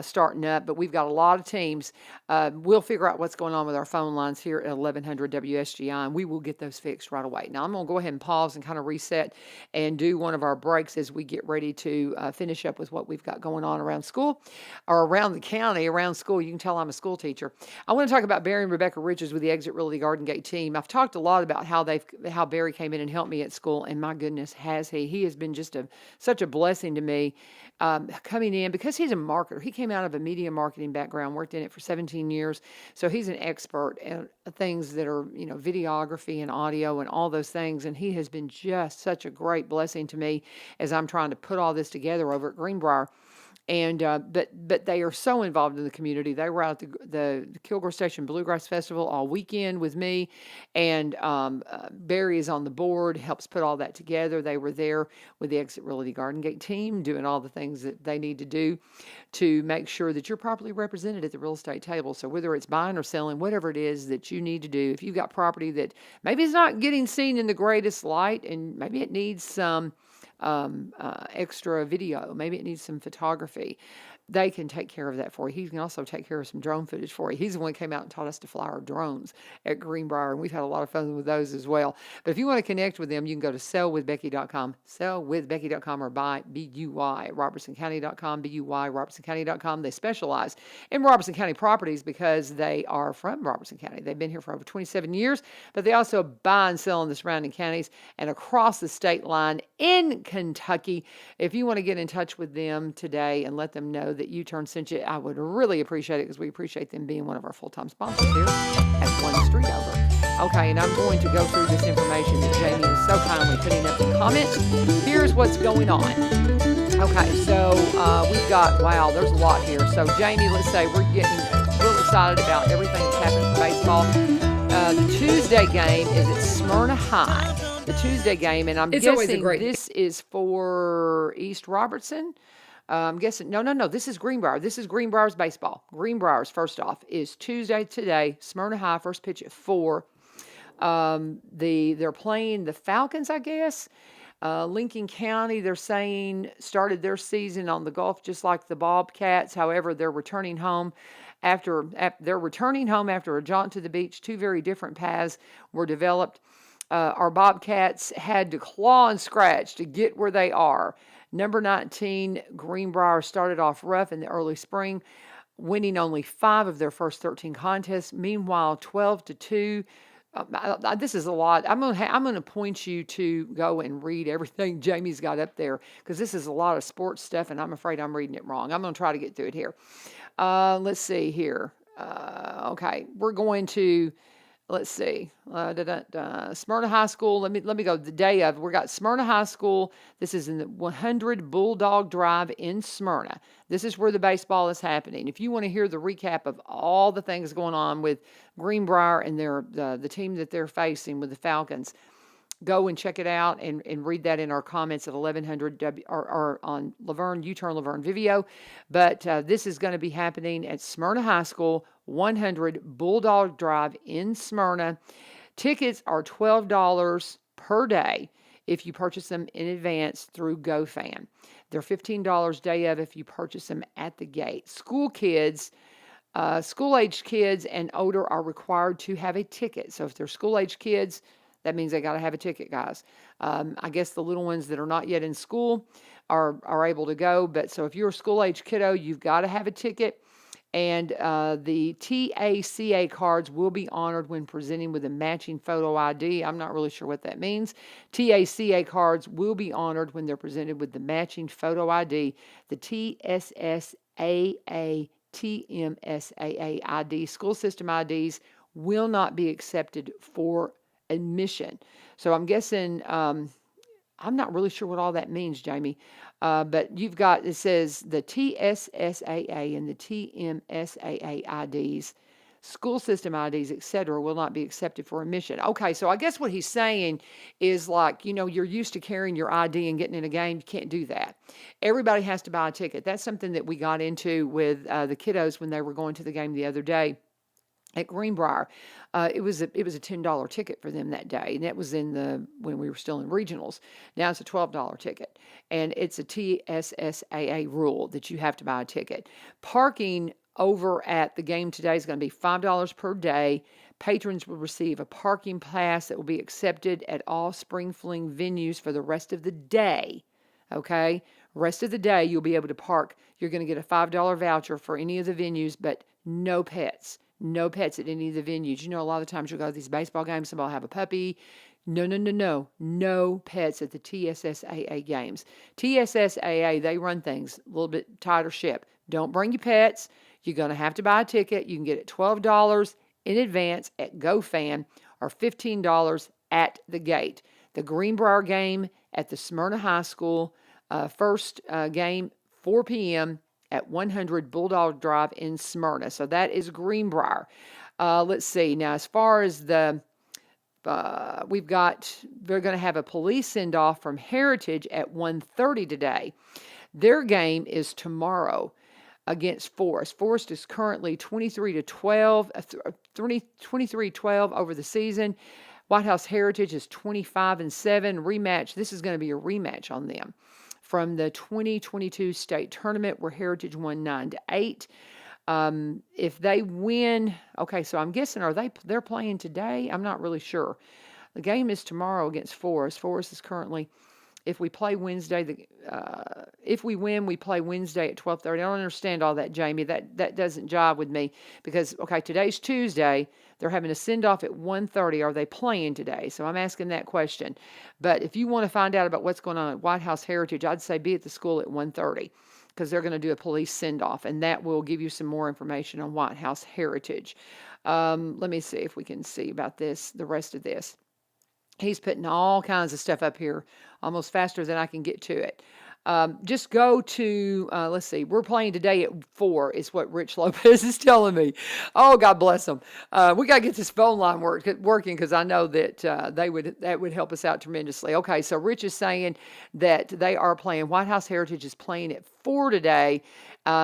starting up. But we've got a lot of teams. We'll figure out what's going on with our phone lines here at 1100 WSGI, and we will get those fixed right away. Now, I'm going to go ahead and pause and kind of reset and do one of our breaks as we get ready to finish up with what we've got going on around school, or around the county, around school. You can tell I'm a school teacher. I want to talk about Barry and Rebecca Richards with the Exit Realty Garden Gate team. I've talked a lot about how Barry came in and helped me at school, and my goodness, has he. He has been just such a blessing to me, coming in, because he's a marketer. He came out of a media marketing background, worked in it for 17 years. So he's an expert in things that are, videography and audio and all those things. And he has been just such a great blessing to me as I'm trying to put all this together over at Greenbrier. And but they are so involved in the community. They were out at the Kilgore Station Bluegrass Festival all weekend with me, and Barry is on the board, helps put all that together. They were there with the Exit Realty Garden Gate team, doing all the things that they need to do to make sure that you're properly represented at the real estate table. So whether it's buying or selling, whatever it is that you need to do, if you've got property that maybe is not getting seen in the greatest light, and maybe it needs some extra video, maybe it needs some photography, they can take care of that for you. He can also take care of some drone footage for you. He's the one who came out and taught us to fly our drones at Greenbrier, and we've had a lot of fun with those as well. But if you want to connect with them, you can go to sellwithbecky.com, sellwithbecky.com, or buy BUY, robertsoncounty.com, BUY, robertsoncounty.com. They specialize in Robertson County properties because they are from Robertson County. They've been here for over 27 years, but they also buy and sell in the surrounding counties and across the state line in Kentucky. If you want to get in touch with them today and let them know that U-Turn sent you, I would really appreciate it, because we appreciate them being one of our full-time sponsors here at One Street Over. Okay, and I'm going to go through this information that Jamie is so kindly putting up in comments. Here's what's going on. Okay, so we've got, wow, there's a lot here. So Jamie, let's say we're getting real excited about everything that's happening in baseball. The Tuesday game is at Smyrna High. The Tuesday game, and I'm guessing this is for East Robertson. I'm guessing, no, this is Greenbrier. This is Greenbrier's baseball. Greenbrier's, first off, is Tuesday today. Smyrna High, first pitch at 4. They're playing the Falcons, I guess. Lincoln County, they're saying, started their season on the Gulf just like the Bobcats. However, they're returning home after a jaunt to the beach. Two very different paths were developed. Our Bobcats had to claw and scratch to get where they are. Number 19, Greenbrier, started off rough in the early spring, winning only 5 of their first 13 contests. Meanwhile, 12-2. This is a lot. I'm gonna point you to go and read everything Jamie's got up there, because this is a lot of sports stuff, and I'm afraid I'm reading it wrong. I'm gonna try to get through it here. Let's see here. Okay, we're going to. Let's see, Smyrna High School. Let me go the day of. We got Smyrna High School. This is in the 100 Bulldog Drive in Smyrna. This is where the baseball is happening. If you want to hear the recap of all the things going on with Greenbrier and the team that they're facing with the Falcons, go and check it out and read that in our comments at 1100 or on U-Turn Laverne Vivio. But this is going to be happening at Smyrna High School, 100 Bulldog Drive in Smyrna. Tickets are $12 per day if you purchase them in advance through GoFan. They're $15 day of if you purchase them at the gate. School-aged kids and older are required to have a ticket. So if they're school-aged kids, that means they got to have a ticket, guys. I guess the little ones that are not yet in school are able to go. But so if you're a school-age kiddo, you've got to have a ticket. And the TACA cards will be honored when presenting with a matching photo ID. I'm not really sure what that means. TACA cards will be honored when they're presented with the matching photo ID. The TSSAA, TMSAA ID, school system IDs, will not be accepted for admission. So I'm guessing, I'm not really sure what all that means, Jamie. But it says the TSSAA and the TMSAA IDs, school system IDs, etc., will not be accepted for admission. Okay, so I guess what he's saying is, like, you're used to carrying your ID and getting in a game. You can't do that. Everybody has to buy a ticket. That's something that we got into with the kiddos when they were going to the game the other day at Greenbrier. It was a $10 ticket for them that day, and that was when we were still in regionals. Now it's a $12 ticket, and it's a TSSAA rule that you have to buy a ticket. Parking over at the game today is going to be $5 per day. Patrons will receive a parking pass that will be accepted at all Spring Fling venues for the rest of the day. Okay, rest of the day you'll be able to park. You're going to get a $5 voucher for any of the venues, but no pets. No pets at any of the venues. A lot of the times you'll go to these baseball games, somebody will have a puppy. No. No pets at the TSSAA games. TSSAA, they run things a little bit tighter ship. Don't bring your pets. You're going to have to buy a ticket. You can get it $12 in advance at GoFan or $15 at the gate. The Greenbrier game at the Smyrna High School, first game, 4 p.m., at 100 Bulldog Drive in Smyrna. So that is Greenbrier. Let's see. Now, as far as they're going to have a police send-off from Heritage at 1:30 today. Their game is tomorrow against Forest. Forest is currently 23-12, 23-12 over the season. White House Heritage is 25-7. Rematch. This is going to be a rematch on them from the 2022 state tournament where Heritage won 9-8. If they win, okay, so I'm guessing they're playing today? I'm not really sure. The game is tomorrow against Forest. Forest is currently, if we play Wednesday, if we win, we play Wednesday at 12:30. I don't understand all that, Jamie. That doesn't jive with me because, okay, today's Tuesday. They're having a send-off at 1:30. Are they playing today? So I'm asking that question. But if you want to find out about what's going on at White House Heritage, I'd say be at the school at 1:30 because they're going to do a police send-off, and that will give you some more information on White House Heritage. Let me see if we can see about this, the rest of this. He's putting all kinds of stuff up here almost faster than I can get to it. Just go to, let's see, we're playing today at 4 is what Rich Lopez is telling me. Oh, God bless them. We got to get this phone line working because I know that that would help us out tremendously. Okay, so Rich is saying that they are playing, White House Heritage is playing at 4 today.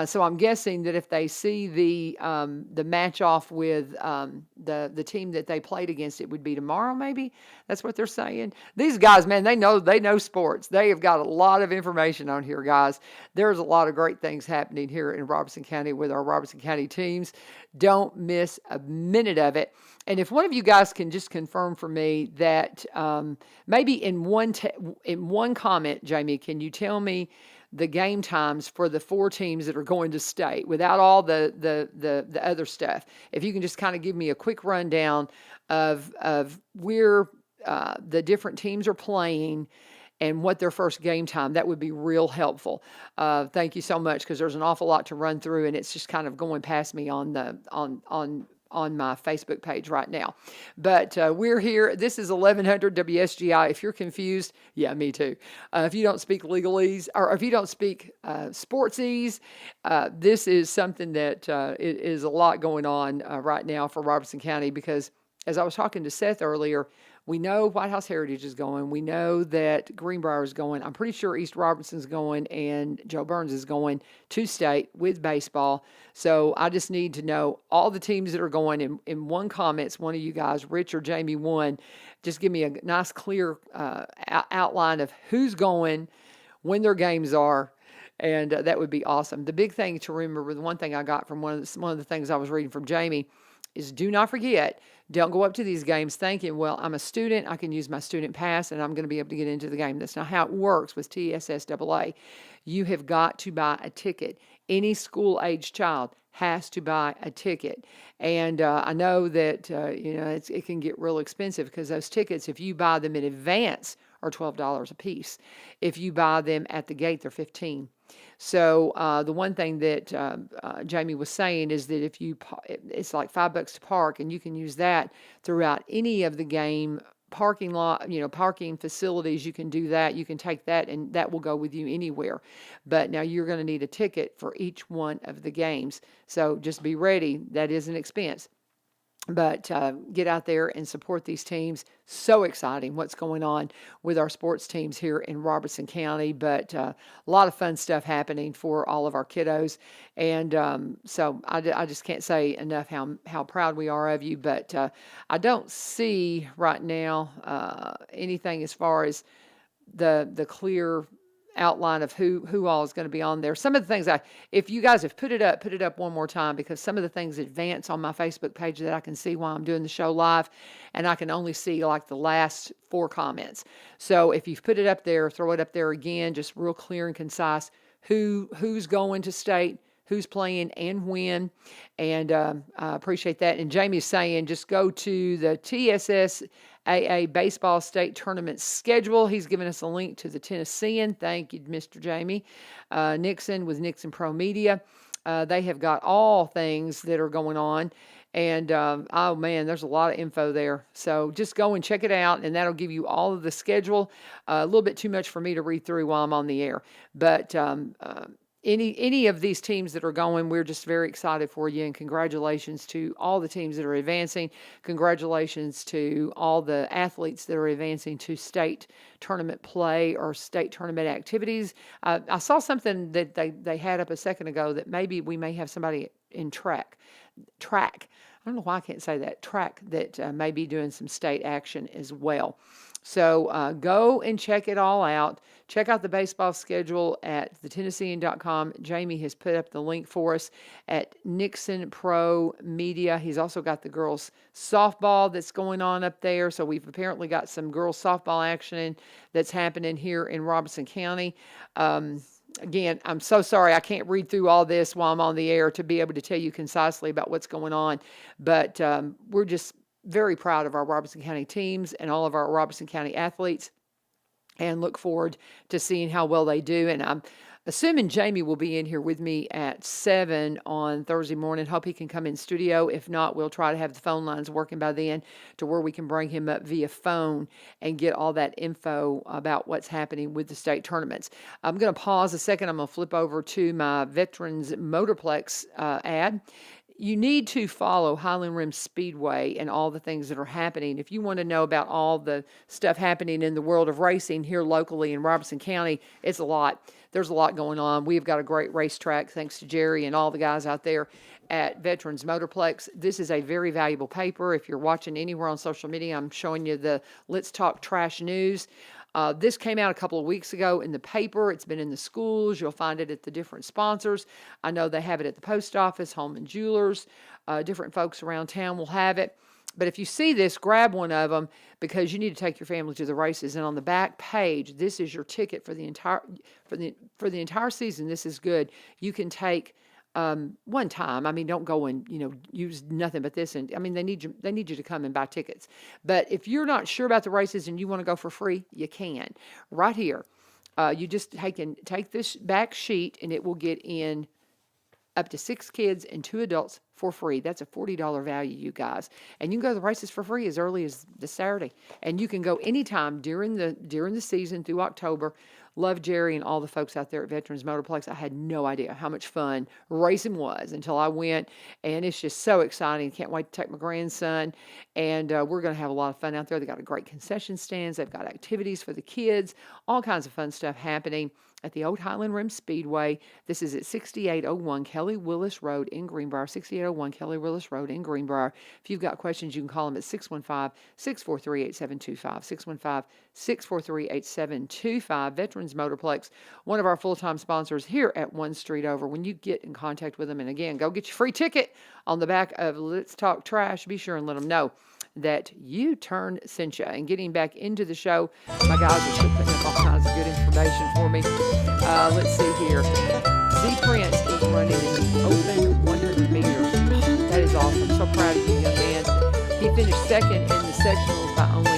So I'm guessing that if they see the match off with the team that they played against, it would be tomorrow. Maybe that's what they're saying. These guys, man, they know sports. They have got a lot of information on here, guys. There's a lot of great things happening here in Robertson County with our Robertson County teams. Don't miss a minute of it. And if one of you guys can just confirm for me that maybe in one comment, Jamie, can you tell me the game times for the 4 teams that are going to state without all the other stuff? If you can just kind of give me a quick rundown of where the different teams are playing and what their first game time, that would be real helpful. Thank you so much because there's an awful lot to run through and it's just kind of going past me on my Facebook page right now. But we're here. This is 1100 WSGI. If you're confused, yeah, me too. If you don't speak legalese or if you don't speak sportsese, this is something that is a lot going on right now for Robertson County because as I was talking to Seth earlier, we know White House Heritage is going. We know that Greenbrier is going. I'm pretty sure East Robertson's going and Joe Burns is going to state with baseball. So I just need to know all the teams that are going in one comments, one of you guys, Rich or Jamie, one, just give me a nice clear outline of who's going, when their games are, and that would be awesome. The big thing to remember, the one thing I got from one of the things I was reading from Jamie is do not forget, don't go up to these games thinking, well, I'm a student, I can use my student pass, and I'm going to be able to get into the game. That's not how it works with TSSAA. You have got to buy a ticket. Any school-age child has to buy a ticket. And I know that, it can get real expensive because those tickets, if you buy them in advance, are $12 a piece. If you buy them at the gate, they're $15. So the one thing that Jamie was saying is that it's like $5 to park, and you can use that throughout any of the game parking lot, parking facilities. You can do that. You can take that, and that will go with you anywhere. But now you're going to need a ticket for each one of the games. So just be ready. That is an expense. But get out there and support these teams. So exciting what's going on with our sports teams here in Robertson County. But a lot of fun stuff happening for all of our kiddos. And so I just can't say enough how proud we are of you. But I don't see right now anything as far as the clear outline of who all is going to be on there. Some of the things if you guys have put it up one more time because some of the things advance on my Facebook page that I can see while I'm doing the show live, and I can only see like the last 4 comments. So if you've put it up there, throw it up there again, just real clear and concise who's going to state, who's playing and when, and I appreciate that. And Jamie's saying just go to the TSSAA baseball state tournament schedule. He's given us a link to the Tennessean. Thank you, Mr. Jamie. Nixon with Nixon Pro Media. They have got all things that are going on. And, oh man, there's a lot of info there. So just go and check it out, and that'll give you all of the schedule. A little bit too much for me to read through while I'm on the air. But any of these teams that are going, we're just very excited for you, and congratulations to all the teams that are advancing. Congratulations to all the athletes that are advancing to state tournament play or state tournament activities. I saw something that they had up a second ago that maybe we may have somebody in track. I don't know why I can't say that. Track that may be doing some state action as well. So go and check it all out. Check out the baseball schedule at thetennessean.com. Jamie has put up the link for us at Nixon Pro Media. He's also got the girls softball that's going on up there. So we've apparently got some girls softball action that's happening here in Robertson County. Again, I'm so sorry I can't read through all this while I'm on the air to be able to tell you concisely about what's going on. But we're just very proud of our Robertson County teams and all of our Robertson County athletes, and look forward to seeing how well they do. And I'm assuming Jamie will be in here with me at 7 on Thursday morning. Hope he can come in studio. If not, we'll try to have the phone lines working by then to where we can bring him up via phone and get all that info about what's happening with the state tournaments. I'm going to pause a second. I'm going to flip over to my Veterans Motorplex ad. You need to follow Highland Rim Speedway and all the things that are happening. If you want to know about all the stuff happening in the world of racing here locally in Robertson County, it's a lot. There's a lot going on. We've got a great racetrack, thanks to Jerry and all the guys out there at Veterans Motorplex. This is a very valuable paper. If you're watching anywhere on social media, I'm showing you the Let's Talk Trash News. This came out a couple of weeks ago in the paper. It's been in the schools. You'll find it at the different sponsors. I know they have it at the post office, Home and Jewelers. Different folks around town will have it. But if you see this, grab one of them because you need to take your family to the races. And on the back page, this is your ticket for the entire season. This is good. You can take one time. I mean, don't go and, use nothing but this. And I mean, they need you to come and buy tickets. But if you're not sure about the races and you want to go for free, you can. Right here. You just take this back sheet and it will get in up to 6 kids and 2 adults for free. That's a $40 value, you guys. And you can go to the races for free as early as this Saturday. And you can go anytime during the season through October. Love Jerry and all the folks out there at Veterans Motorplex. I had no idea how much fun racing was until I went, and it's just so exciting. Can't wait to take my grandson, and we're going to have a lot of fun out there. They got a great concession stands. They've got activities for the kids, all kinds of fun stuff happening at the Old Highland Rim Speedway. This is at 6801 Kelly Willis Road in Greenbrier, 6801 Kelly Willis Road in Greenbrier. If you've got questions, you can call them at 615-643-8725, 615-643-8725. Veterans Motorplex, one of our full-time sponsors here at One Street Over. When you get in contact with them, and again, go get your free ticket on the back of Let's Talk Trash. Be sure and let them know that U-Turn sent you. And getting back into the show, my guys are still putting up all kinds of good information for me. Let's see here. Z Prince is running in the open 100 meters. That is awesome. So proud of you, young man. He finished second in the sectionals by only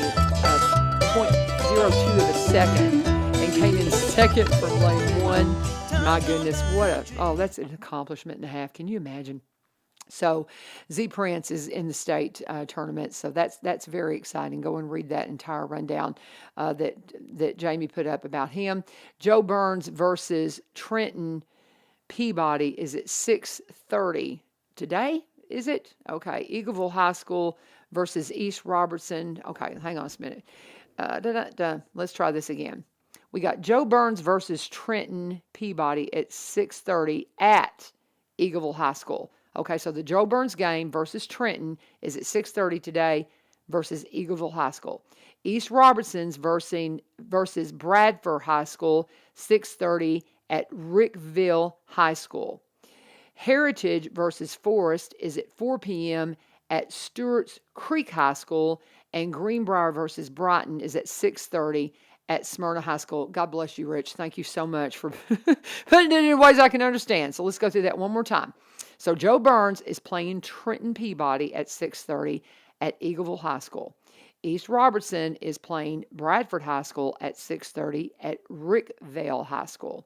0.02 of a second and came in second from lane 1. My goodness, that's an accomplishment and a half. Can you imagine? So Z Prince is in the state tournament, so that's very exciting. Go and read that entire rundown that Jamie put up about him. Joe Burns versus Trenton Peabody is at 6:30 today. Is it? Okay. Eagleville High School versus East Robertson. Okay, hang on a minute. Let's try this again. We got Joe Burns versus Trenton Peabody at 6:30 at Eagleville High School. Okay, so the Joe Burns game versus Trenton is at 6:30 today versus Eagleville High School. East Robertson's versus Bradford High School, 6:30 at Rickville High School. Heritage versus Forest is at 4 p.m. at Stewart's Creek High School, and Greenbrier versus Brighton is at 6:30 at Smyrna High School. God bless you, Rich. Thank you so much for putting it in ways I can understand. So let's go through that one more time. So Joe Burns is playing Trenton Peabody at 6:30 at Eagleville High School. East Robertson is playing Bradford High School at 6:30 at Rickville High School.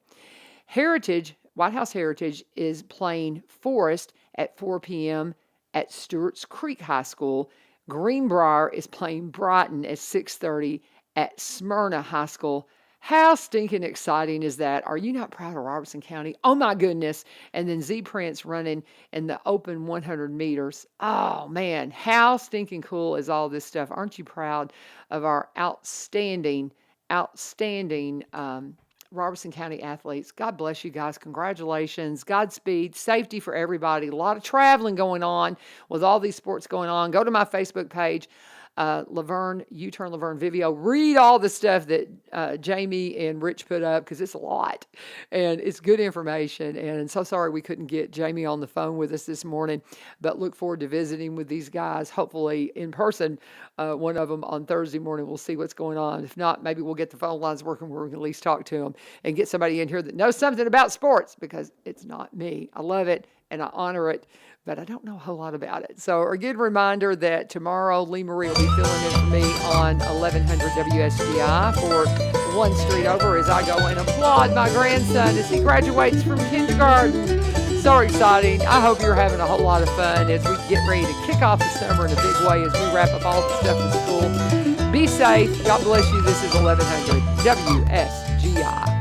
White House Heritage is playing Forest at 4 p.m. at Stewart's Creek High School. Greenbrier is playing Brighton at 6:30 at Smyrna High School. How stinking exciting is that? Are you not proud of Robertson County? Oh my goodness. And then Z Prince running in the open 100 meters. Oh man, how stinking cool is all this stuff? Aren't you proud of our outstanding Robertson County athletes? God bless you guys. Congratulations. Godspeed. Safety for everybody. A lot of traveling going on with all these sports going on. Go to my Facebook page. Laverne, U-Turn Laverne Vivio. Read all the stuff that Jamie and Rich put up because it's a lot and it's good information. And so sorry we couldn't get Jamie on the phone with us this morning, but look forward to visiting with these guys, hopefully in person. One of them on Thursday morning. We'll see what's going on. If not, maybe we'll get the phone lines working where we can at least talk to them and get somebody in here that knows something about sports because it's not me. I love it and I honor it, but I don't know a whole lot about it. So a good reminder that tomorrow Lee Marie will be filling in for me on 1100 WSGI for One Street Over as I go and applaud my grandson as he graduates from kindergarten. So exciting. I hope you're having a whole lot of fun as we get ready to kick off the summer in a big way as we wrap up all the stuff in school. Be safe. God bless you. This is 1100 WSGI.